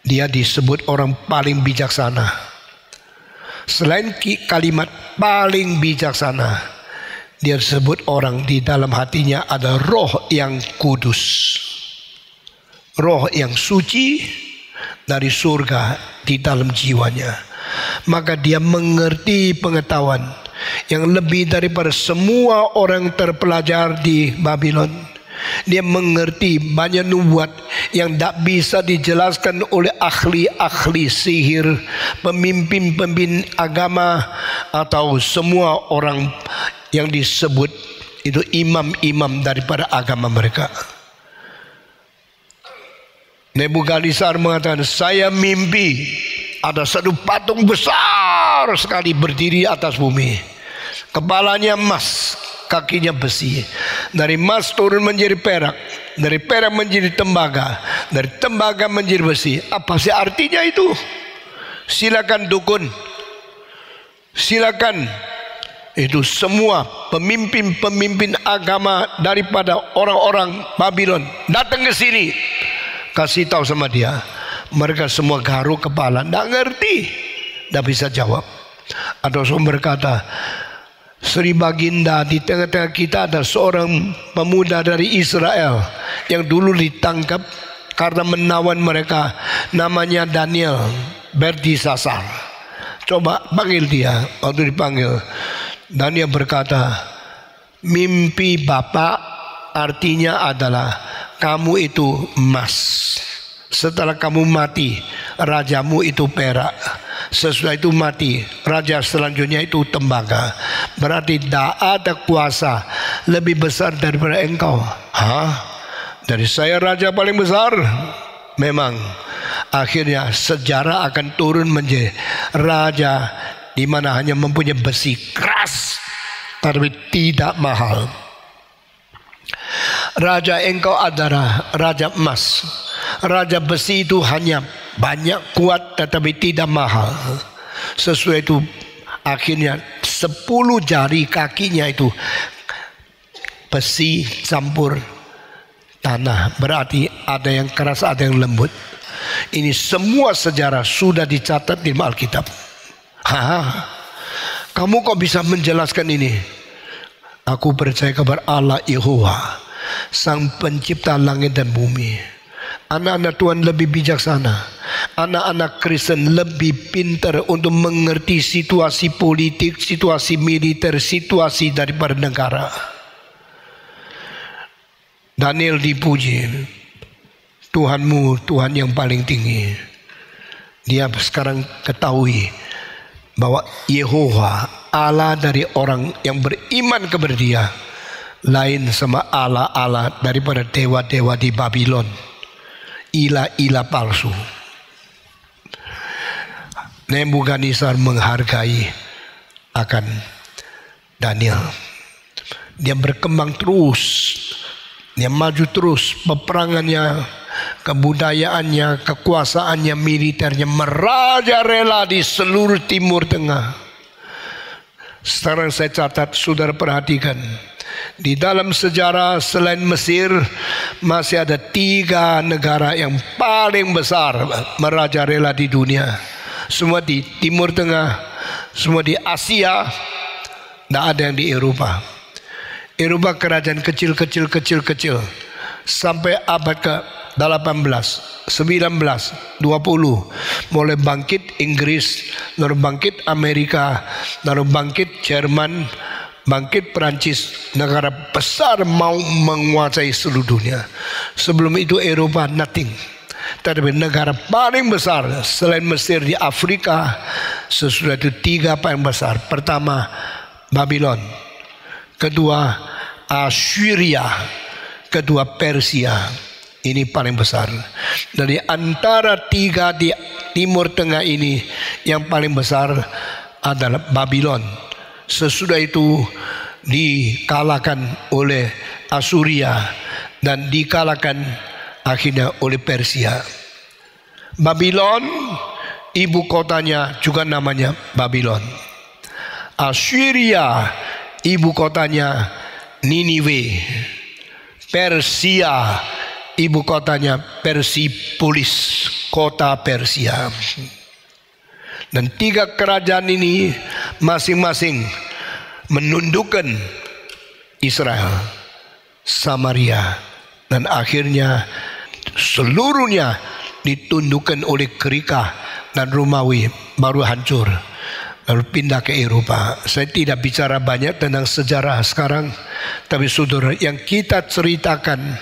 dia disebut orang paling bijaksana. Selain kalimat paling bijaksana, dia disebut orang di dalam hatinya ada roh yang kudus, roh yang suci dari surga di dalam jiwanya. Maka dia mengerti pengetahuan yang lebih daripada semua orang terpelajar di Babylon. Dia mengerti banyak nubuat yang tak bisa dijelaskan oleh ahli-ahli sihir, pemimpin-pemimpin agama, atau semua orang yang disebut itu imam-imam daripada agama mereka. Nebukadnezar mengatakan, saya mimpi ada satu patung besar sekali berdiri atas bumi. Kepalanya emas, kakinya besi. Dari emas turun menjadi perak, dari perak menjadi tembaga, dari tembaga menjadi besi. Apa sih artinya itu? Silakan dukun, silakan itu semua pemimpin-pemimpin agama daripada orang-orang Babylon datang ke sini, kasih tahu sama dia. Mereka semua garuk kepala, tidak ngerti, tidak bisa jawab. Atau seorang berkata, Sri Baginda, di tengah-tengah kita ada seorang pemuda dari Israel yang dulu ditangkap karena menawan mereka, namanya Daniel Belteshazzar. Coba panggil dia. Waktu dipanggil, Daniel berkata, mimpi Bapak artinya adalah kamu itu emas, setelah kamu mati rajamu itu perak, sesudah itu mati raja selanjutnya itu tembaga. Berarti tidak ada kuasa lebih besar daripada engkau. Hah? Dari saya raja paling besar? Memang akhirnya sejarah akan turun menjadi raja di mana hanya mempunyai besi keras tapi tidak mahal. Raja engkau adalah raja emas. Raja besi itu hanya banyak kuat tetapi tidak mahal. Sesuai itu akhirnya 10 jari kakinya itu besi campur tanah. Berarti ada yang keras, ada yang lembut. Ini semua sejarah sudah dicatat di Alkitab. Kamu kok bisa menjelaskan ini? Aku percaya kepada Allah Yehova, Sang Pencipta langit dan bumi. Anak-anak Tuhan lebih bijaksana. Anak-anak Kristen lebih pintar untuk mengerti situasi politik, situasi militer, situasi daripada negara. Daniel dipuji, Tuhanmu Tuhan yang paling tinggi. Dia sekarang ketahui bahwa Yehova, Allah dari orang yang beriman kepada Dia, lain sama Allah-Allah daripada dewa-dewa di Babylon, ilah-ilah palsu. Nebukadnezar menghargai akan Daniel. Dia berkembang terus, dia maju terus, peperangannya, kebudayaannya, kekuasaannya, militernya merajalela di seluruh Timur Tengah. Sekarang saya catat, saudara perhatikan, di dalam sejarah selain Mesir masih ada 3 negara yang paling besar merajalela di dunia. Semua di Timur Tengah, semua di Asia, tidak ada yang di Eropa. Eropa kerajaan kecil sampai abad ke-18, 19, 20 mulai bangkit Inggris, lalu bangkit Amerika, lalu bangkit Jerman, bangkit Perancis. Negara besar mau menguasai seluruh dunia. Sebelum itu Eropa nothing. Tetapi negara paling besar selain Mesir di Afrika, sesudah itu 3 paling besar. Pertama Babylon, kedua Assyria, kedua Persia. Ini paling besar. Dari antara 3 di Timur Tengah ini, yang paling besar adalah Babylon. Sesudah itu dikalahkan oleh Assyria dan dikalahkan akhirnya oleh Persia. Babylon, ibu kotanya juga namanya Babylon. Assyria, ibu kotanya Niniwe. Persia, ibu kotanya Persepolis, kota Persia. Dan 3 kerajaan ini masing-masing menundukkan Israel, Samaria, dan akhirnya seluruhnya ditundukkan oleh Girika dan Romawi, baru hancur, lalu pindah ke Eropa. Saya tidak bicara banyak tentang sejarah sekarang, tapi saudara, yang kita ceritakan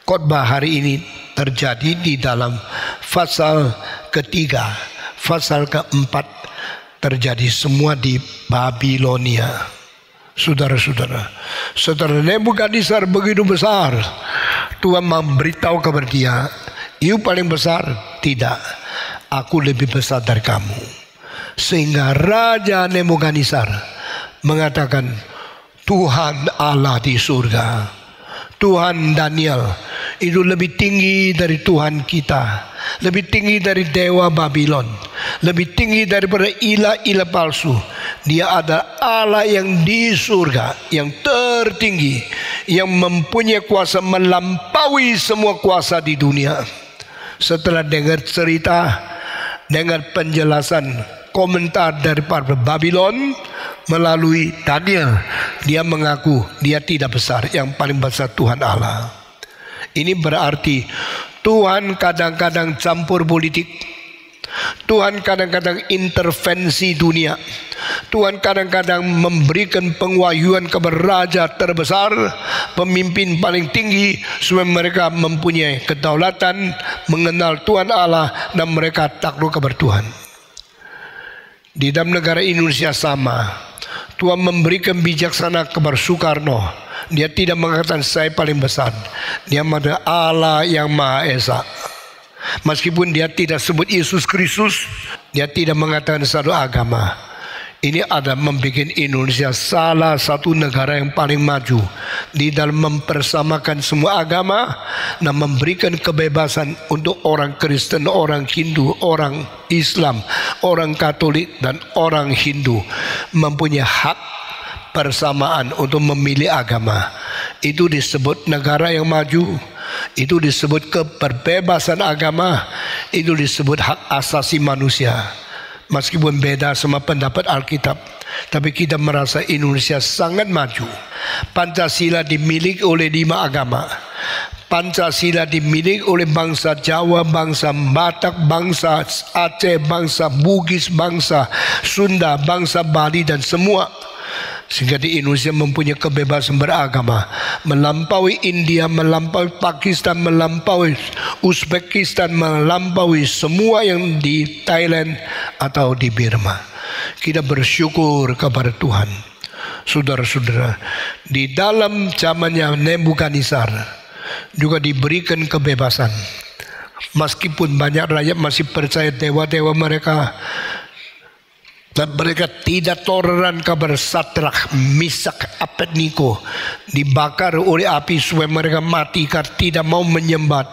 khotbah hari ini terjadi di dalam pasal ketiga, pasal keempat, terjadi semua di Babilonia. Saudara-saudara, saudara Nebukadnezar begitu besar, Tuhan memberitahu kepada dia, "You paling besar?" "Tidak, aku lebih besar dari kamu." Sehingga Raja Nebukadnezar mengatakan, "Tuhan Allah di surga, Tuhan Daniel itu lebih tinggi dari Tuhan kita, lebih tinggi dari dewa Babylon, lebih tinggi daripada ilah-ilah palsu. Dia adalah Allah yang di surga, yang tertinggi, yang mempunyai kuasa melampaui semua kuasa di dunia." Setelah dengar cerita, dengar penjelasan, komentar daripada Babylon melalui Daniel, dia mengaku dia tidak besar, yang paling besar Tuhan Allah. Ini berarti Tuhan kadang-kadang campur politik, Tuhan kadang-kadang intervensi dunia, Tuhan kadang-kadang memberikan penguayuan kepada raja terbesar, pemimpin paling tinggi, supaya mereka mempunyai kedaulatan, mengenal Tuhan Allah, dan mereka takluk kepada Tuhan. Di dalam negara Indonesia sama, Tuhan memberikan bijaksana kepada Soekarno. Dia tidak mengatakan saya paling besar, dia adalah Allah yang Maha Esa. Meskipun dia tidak sebut Yesus Kristus, dia tidak mengatakan satu agama. Ini ada membuat Indonesia salah satu negara yang paling maju di dalam mempersamakan semua agama dan memberikan kebebasan untuk orang Kristen, orang Hindu, orang Islam, orang Katolik, dan orang Hindu mempunyai hak persamaan untuk memilih agama. Itu disebut negara yang maju. Itu disebut kebebasan agama. Itu disebut hak asasi manusia. Meskipun beda sama pendapat Alkitab, tapi kita merasa Indonesia sangat maju. Pancasila dimiliki oleh 5 agama. Pancasila dimiliki oleh bangsa Jawa, bangsa Batak, bangsa Aceh, bangsa Bugis, bangsa Sunda, bangsa Bali, dan semua Sehingga di Indonesia mempunyai kebebasan beragama, melampaui India, melampaui Pakistan, melampaui Uzbekistan, melampaui semua yang di Thailand atau di Burma. Kita bersyukur kepada Tuhan. Saudara-saudara, di dalam zamannya Nebukadnezar juga diberikan kebebasan. Meskipun banyak rakyat masih percaya dewa-dewa mereka, dan mereka tidak toleran kabar Sadrak, Misak, Abednego dibakar oleh api supaya mereka mati karena tidak mau menyembah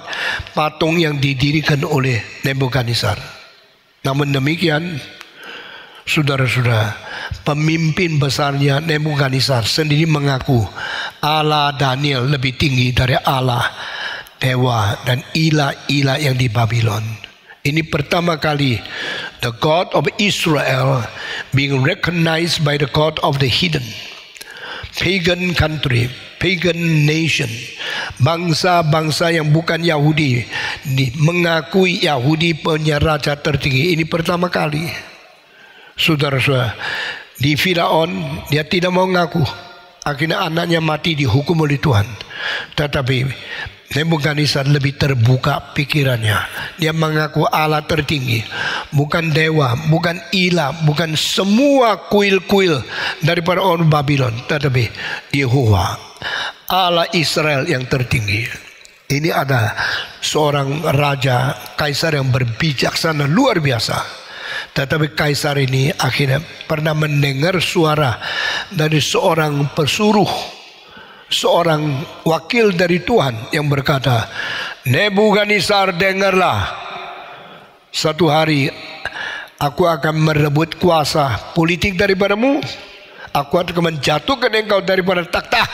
patung yang didirikan oleh Nebukadnezar. Namun demikian, saudara-saudara, pemimpin besarnya Nebukadnezar sendiri mengaku Allah Daniel lebih tinggi dari Allah, dewa dan ilah-ilah yang di Babylon. Ini pertama kali the God of Israel being recognized by the God of the heathen, pagan country, pagan nation. Bangsa-bangsa yang bukan Yahudi mengakui Yahudi punya raja tertinggi. Ini pertama kali. Saudara-saudara, di Firaun dia tidak mau ngaku. Akhirnya anaknya mati dihukum oleh Tuhan. Tetapi Nebukadnezar lebih terbuka pikirannya. Dia mengaku Allah tertinggi, bukan dewa, bukan ilah, bukan semua kuil-kuil daripada orang Babylon, tetapi Yehova, Allah Israel yang tertinggi. Ini ada seorang raja kaisar yang berbijaksana luar biasa. Tetapi kaisar ini akhirnya pernah mendengar suara dari seorang pesuruh, seorang wakil dari Tuhan yang berkata, Nebukadnezar, dengarlah, satu hari aku akan merebut kuasa politik daripadamu, aku akan menjatuhkan engkau daripada takhta,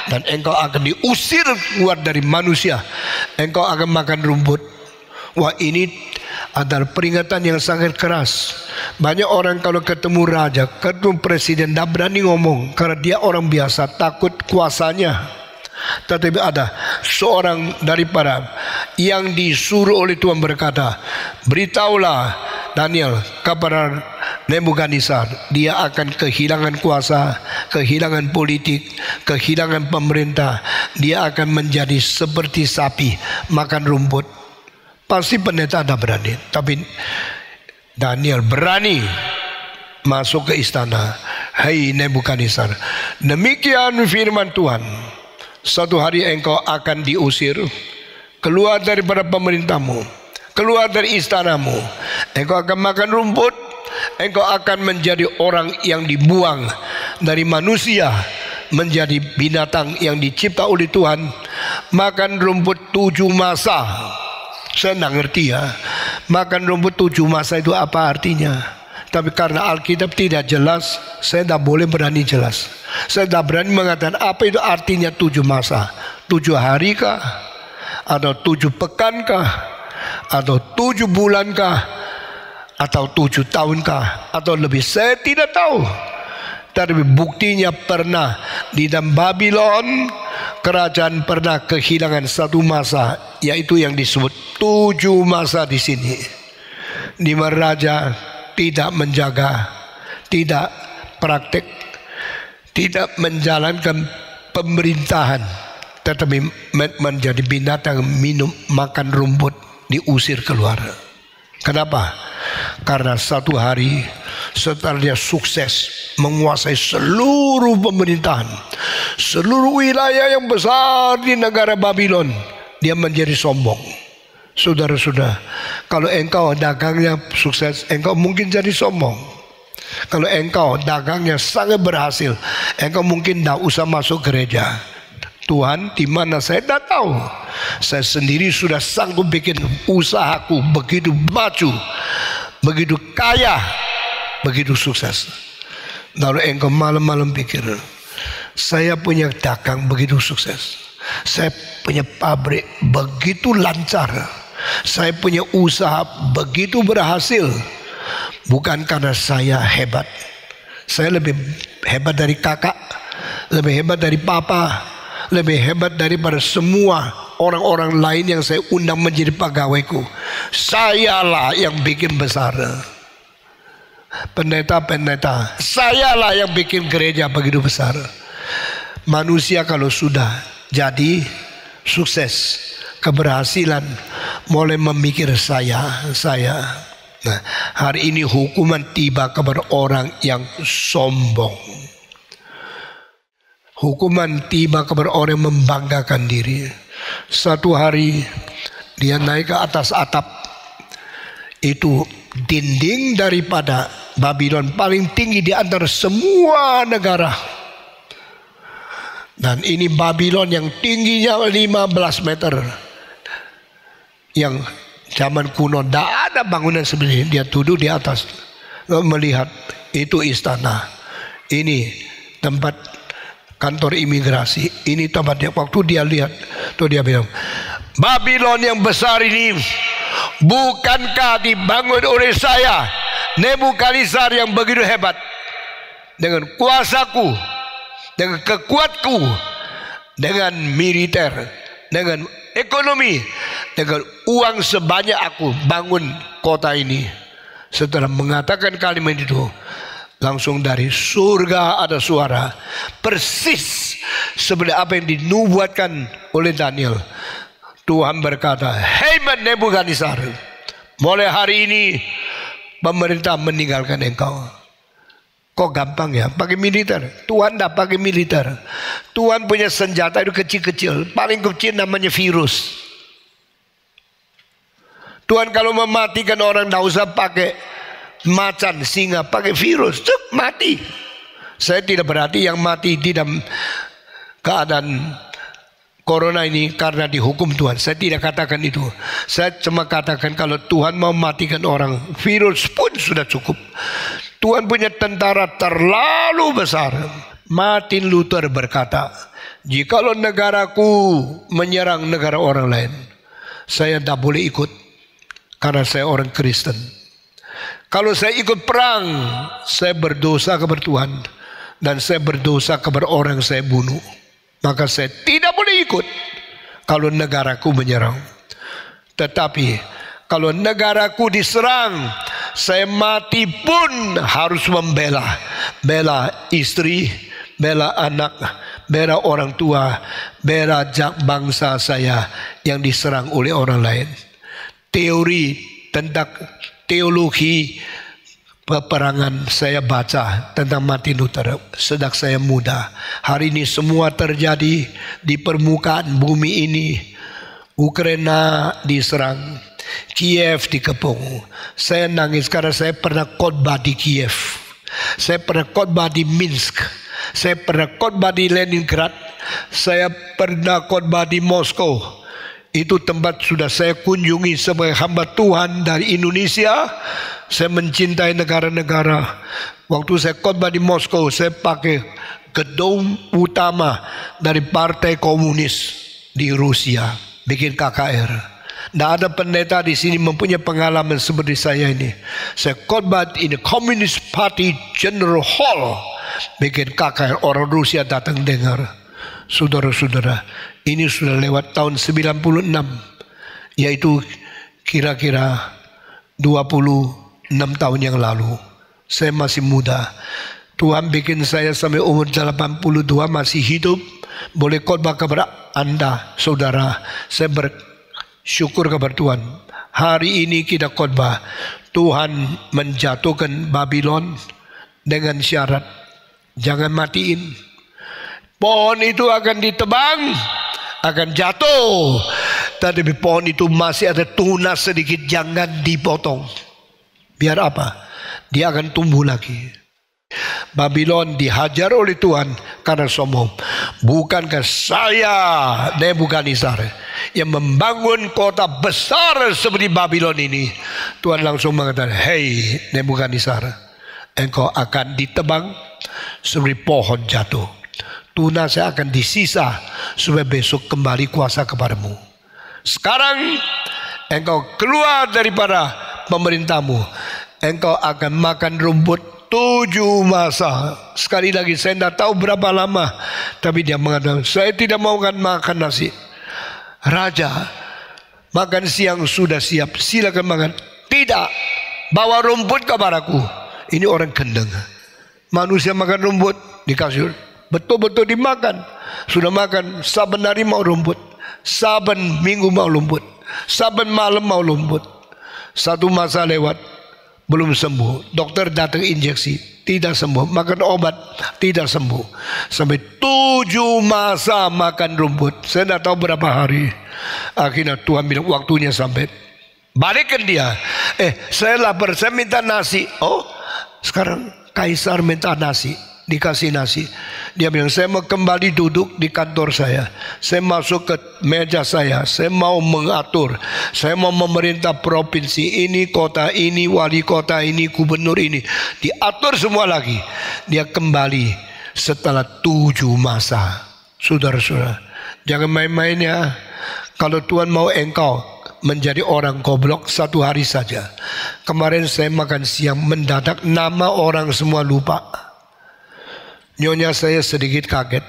dan engkau akan diusir keluar dari manusia, engkau akan makan rumput. Wah, ini adalah peringatan yang sangat keras. Banyak orang kalau ketemu raja, ketemu presiden, tidak berani ngomong karena dia orang biasa, takut kuasanya. Tetapi ada seorang daripada yang disuruh oleh Tuhan berkata, beritahulah Daniel kepada Nebukadnezar, dia akan kehilangan kuasa, kehilangan politik, kehilangan pemerintah. Dia akan menjadi seperti sapi makan rumput. Pasti pendeta ada berani, tapi Daniel berani masuk ke istana. Hai Nebukadnezar, demikian firman Tuhan, satu hari engkau akan diusir, keluar daripada pemerintahmu, keluar dari istanamu, engkau akan makan rumput, engkau akan menjadi orang yang dibuang dari manusia menjadi binatang yang dicipta oleh Tuhan, makan rumput 7 masa. Saya tidak ngerti ya, makan rumput 7 masa itu apa artinya. Tapi karena Alkitab tidak jelas, saya tidak boleh berani jelas. Saya tidak berani mengatakan apa itu artinya 7 masa. 7 hari kah? Atau 7 pekan kah? Atau 7 bulan kah? Atau 7 tahun kah? Atau lebih, saya tidak tahu. Tapi buktinya pernah di dalam Babylon, kerajaan pernah kehilangan 1 masa, yaitu yang disebut 7 masa di sini. Di mana raja tidak menjaga, tidak praktek, tidak menjalankan pemerintahan, tetapi menjadi binatang, minum, makan rumput, diusir keluar. Kenapa? Karena satu hari setelah dia sukses menguasai seluruh pemerintahan, seluruh wilayah yang besar di negara Babylon, dia menjadi sombong. Saudara-saudara, kalau engkau dagangnya sukses, engkau mungkin jadi sombong. Kalau engkau dagangnya sangat berhasil, engkau mungkin tidak usah masuk gereja. Tuhan, di mana saya tidak tahu. Saya sendiri sudah sanggup bikin usahaku begitu maju, begitu kaya, begitu sukses. Lalu engkau malam-malam pikir, saya punya dagang begitu sukses, saya punya pabrik begitu lancar, saya punya usaha begitu berhasil. Bukan karena saya hebat, saya lebih hebat dari kakak, lebih hebat dari papa, lebih hebat daripada semua orang-orang lain yang saya undang menjadi pegawaiku. Sayalah yang bikin besar. pendeta-pendeta. Sayalah yang bikin gereja begitu besar. Manusia kalau sudah jadi sukses, keberhasilan, mulai memikir saya. Nah, hari ini hukuman tiba kepada orang yang sombong. Hukuman tiba kepada orang yang membanggakan diri. Satu hari dia naik ke atas atap. Itu dinding daripada Babylon paling tinggi di antara semua negara. Dan ini Babylon yang tingginya 15 meter. Yang zaman kuno tidak ada bangunan seperti ini. Dia duduk di atas melihat itu istana. Ini tempat kantor imigrasi. Ini tempat dia, waktu dia lihat, tuh dia bilang, Babylon yang besar ini bukankah dibangun oleh saya, Nebukadnezar yang begitu hebat, dengan kuasaku, dengan kekuatku, dengan militer, dengan ekonomi, dengan uang sebanyak aku bangun kota ini. Setelah mengatakan kalimat itu, langsung dari surga ada suara persis seperti apa yang dinubuatkan oleh Daniel. Tuhan berkata, "Hei Nebukadnezar, mulai hari ini pemerintah meninggalkan engkau." Kok gampang ya pakai militer? Tuhan tidak pakai militer. Tuhan punya senjata itu kecil-kecil, paling kecil namanya virus. Tuhan kalau mematikan orang tidak usah pakai macan, singa, pakai virus, cep, mati. Saya tidak berarti yang mati di dalam keadaan corona ini karena dihukum Tuhan. Saya tidak katakan itu. Saya cuma katakan kalau Tuhan mau matikan orang, virus pun sudah cukup. Tuhan punya tentara terlalu besar. Martin Luther berkata, jikalau negaraku menyerang negara orang lain, saya tidak boleh ikut karena saya orang Kristen. Kalau saya ikut perang, saya berdosa kepada Tuhan dan saya berdosa kepada orang yang saya bunuh. Maka saya tidak boleh ikut kalau negaraku menyerang. Tetapi kalau negaraku diserang, saya mati pun harus membela. Bela istri, bela anak, bela orang tua, bela bangsa saya yang diserang oleh orang lain. Teori tentang teologi peperangan saya baca tentang Martin Luther sejak saya muda. Hari ini semua terjadi di permukaan bumi ini. Ukraina diserang, Kiev dikepung. Saya nangis karena saya pernah khotbah di Kiev, saya pernah khotbah di Minsk, saya pernah khotbah di Leningrad, saya pernah khotbah di Moskow. Itu tempat sudah saya kunjungi sebagai hamba Tuhan dari Indonesia. Saya mencintai negara-negara. Waktu saya khotbah di Moskow, saya pakai gedung utama dari Partai Komunis di Rusia, bikin KKR. Tidak ada pendeta di sini mempunyai pengalaman seperti saya ini. Saya khotbah in the Communist Party General Hall, bikin KKR, orang Rusia datang dengar. Saudara-saudara, ini sudah lewat tahun 96, yaitu kira-kira 26 tahun yang lalu. Saya masih muda. Tuhan bikin saya sampai umur 82 masih hidup, boleh khotbah kepada Anda, saudara. Saya bersyukur kepada Tuhan. Hari ini kita khotbah, Tuhan menjatuhkan Babylon dengan syarat jangan matiin. Pohon itu akan ditebang, akan jatuh, tetapi pohon itu masih ada tunas sedikit, jangan dipotong. Biar apa? Dia akan tumbuh lagi. Babylon dihajar oleh Tuhan karena sombong. Bukankah saya Nebukadnezar yang membangun kota besar seperti Babylon ini? Tuhan langsung mengatakan, hei Nebukadnezar, engkau akan ditebang seperti pohon jatuh. Tunasnya akan disisa supaya besok kembali kuasa kepadamu. Sekarang engkau keluar daripada pemerintahmu. Engkau akan makan rumput 7 masa. Sekali lagi saya tidak tahu berapa lama, tapi dia mengatakan saya tidak mau makan nasi. Raja, makan siang sudah siap, silakan makan. Tidak, bawa rumput kepadaku. ini orang gendeng. Manusia makan rumput dikasih, betul-betul dimakan. Sudah makan, saben hari mau rumput, saben minggu mau rumput, saben malam mau rumput. Satu masa lewat, belum sembuh. Dokter datang injeksi, tidak sembuh. Makan obat, tidak sembuh. Sampai 7 masa makan rumput. Saya tidak tahu berapa hari. Akhirnya Tuhan bilang waktunya sampai. Balikin dia. Saya lapar, saya minta nasi. Oh, sekarang kaisar minta nasi, dikasih nasi. Dia bilang, saya mau kembali duduk di kantor saya. Saya masuk ke meja saya mau mengatur. Saya mau memerintah provinsi ini, kota ini, wali kota ini, gubernur ini. Diatur semua lagi. Dia kembali setelah 7 masa. Saudara-saudara, jangan main-main ya. Kalau Tuhan mau engkau menjadi orang goblok 1 hari saja. Kemarin saya makan siang, mendadak nama orang semua lupa. Nyonya saya sedikit kaget.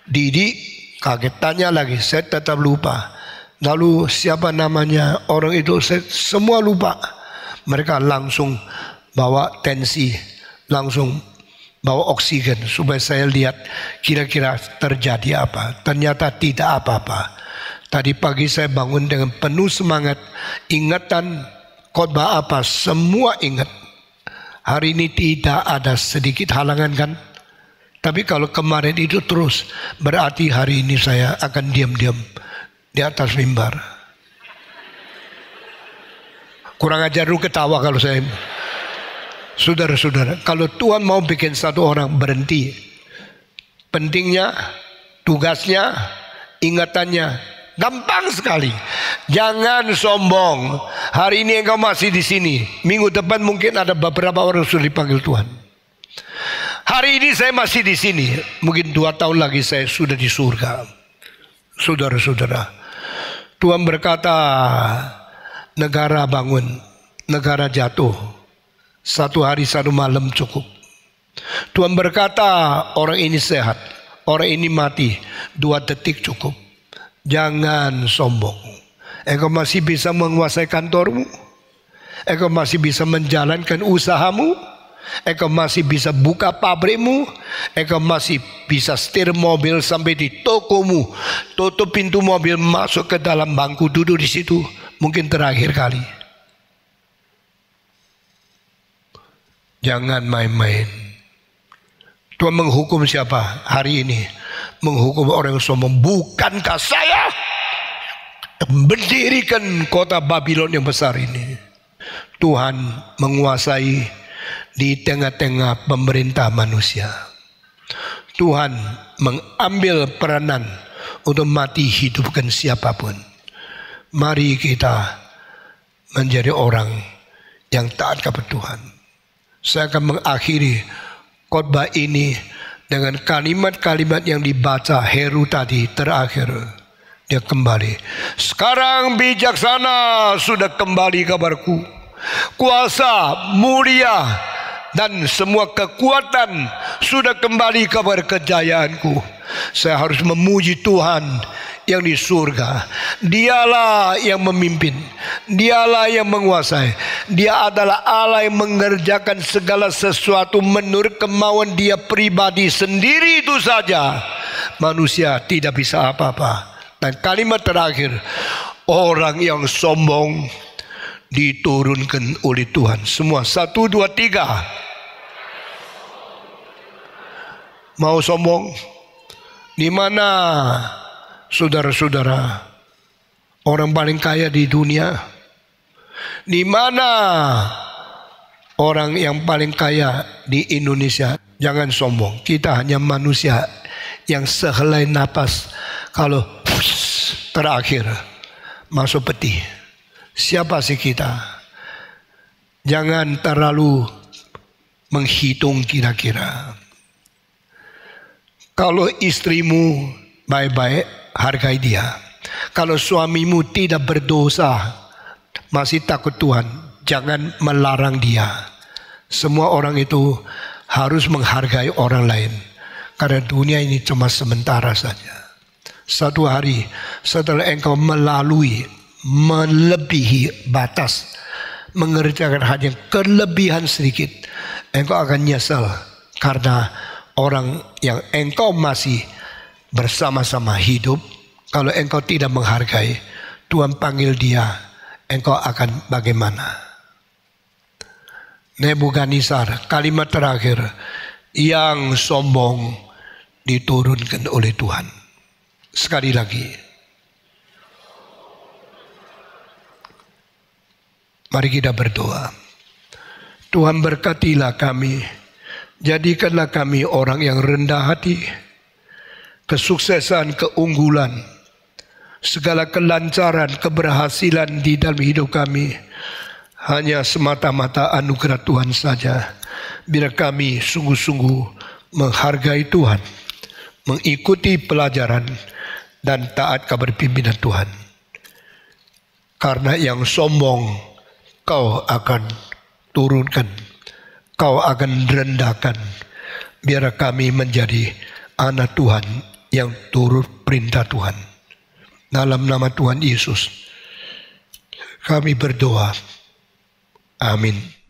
Didi kaget, tanya lagi, saya tetap lupa. Lalu siapa namanya orang itu, saya semua lupa. Mereka langsung bawa tensi, langsung bawa oksigen supaya saya lihat kira-kira terjadi apa. Ternyata tidak apa-apa. Tadi pagi saya bangun dengan penuh semangat, ingatan khotbah apa semua ingat. Hari ini tidak ada sedikit halangan kan? Tapi kalau kemarin itu terus, berarti hari ini saya akan diam-diam di atas mimbar. Kurang ajar lu ketawa kalau saya. Saudara-saudara, kalau Tuhan mau bikin satu orang berhenti, pentingnya, tugasnya, ingatannya, gampang sekali. Jangan sombong. Hari ini engkau masih di sini. Minggu depan mungkin ada beberapa orang sudah dipanggil Tuhan. Hari ini saya masih di sini. Mungkin 2 tahun lagi saya sudah di surga. Saudara-saudara, Tuhan berkata, negara bangun, negara jatuh. 1 hari 1 malam cukup. Tuhan berkata, orang ini sehat, orang ini mati, 2 detik cukup. Jangan sombong. Engkau masih bisa menguasai kantormu. Engkau masih bisa menjalankan usahamu. Engkau masih bisa buka pabrikmu. Engkau masih bisa setir mobil sampai di tokomu. Tutup pintu mobil, masuk ke dalam bangku, duduk di situ. Mungkin terakhir kali. Jangan main-main. Tuhan menghukum siapa hari ini? Menghukum orang yang sombong. Bukankah saya mendirikan kota Babylon yang besar ini? Tuhan menguasai di tengah-tengah pemerintah manusia. Tuhan mengambil peranan untuk mati hidupkan siapapun. Mari kita menjadi orang yang taat kepada Tuhan. Saya akan mengakhiri khotbah ini dengan kalimat-kalimat yang dibaca Heru tadi terakhir. Dia kembali. Sekarang bijaksana sudah kembali kabarku. Kuasa, mulia, dan semua kekuatan sudah kembali kabar kejayaanku. Saya harus memuji Tuhan yang di surga. Dialah yang memimpin, dialah yang menguasai. Dia adalah Allah yang mengerjakan segala sesuatu menurut kemauan dia pribadi sendiri itu saja. Manusia tidak bisa apa-apa. Dan kalimat terakhir, orang yang sombong diturunkan oleh Tuhan. Semua 1, 2, 3. Mau sombong? Di mana saudara-saudara orang paling kaya di dunia? Di mana orang yang paling kaya di Indonesia? Jangan sombong. Kita hanya manusia yang sehelai napas kalau terakhir masuk peti. Siapa sih kita? Jangan terlalu menghitung kira-kira. Kalau istrimu baik-baik, hargai dia. Kalau suamimu tidak berdosa, masih takut Tuhan, jangan melarang dia. Semua orang itu harus menghargai orang lain. Karena dunia ini cuma sementara saja. Satu hari setelah engkau melebihi batas mengerjakan hanya kelebihan sedikit, engkau akan nyesal karena orang yang engkau masih bersama-sama hidup. Kalau engkau tidak menghargai, Tuhan panggil dia, engkau akan bagaimana? Nebukadnezar, kalimat terakhir, yang sombong diturunkan oleh Tuhan. Sekali lagi, mari kita berdoa. Tuhan berkatilah kami, jadikanlah kami orang yang rendah hati, kesuksesan, keunggulan, segala kelancaran, keberhasilan di dalam hidup kami hanya semata-mata anugerah Tuhan saja. Biar kami sungguh-sungguh menghargai Tuhan, mengikuti pelajaran dan taat kabar pimpinan Tuhan. Karena yang sombong Kau akan turunkan, Kau akan rendahkan. Biar kami menjadi anak Tuhan yang turut perintah Tuhan. Dalam nama Tuhan Yesus kami berdoa. Amin.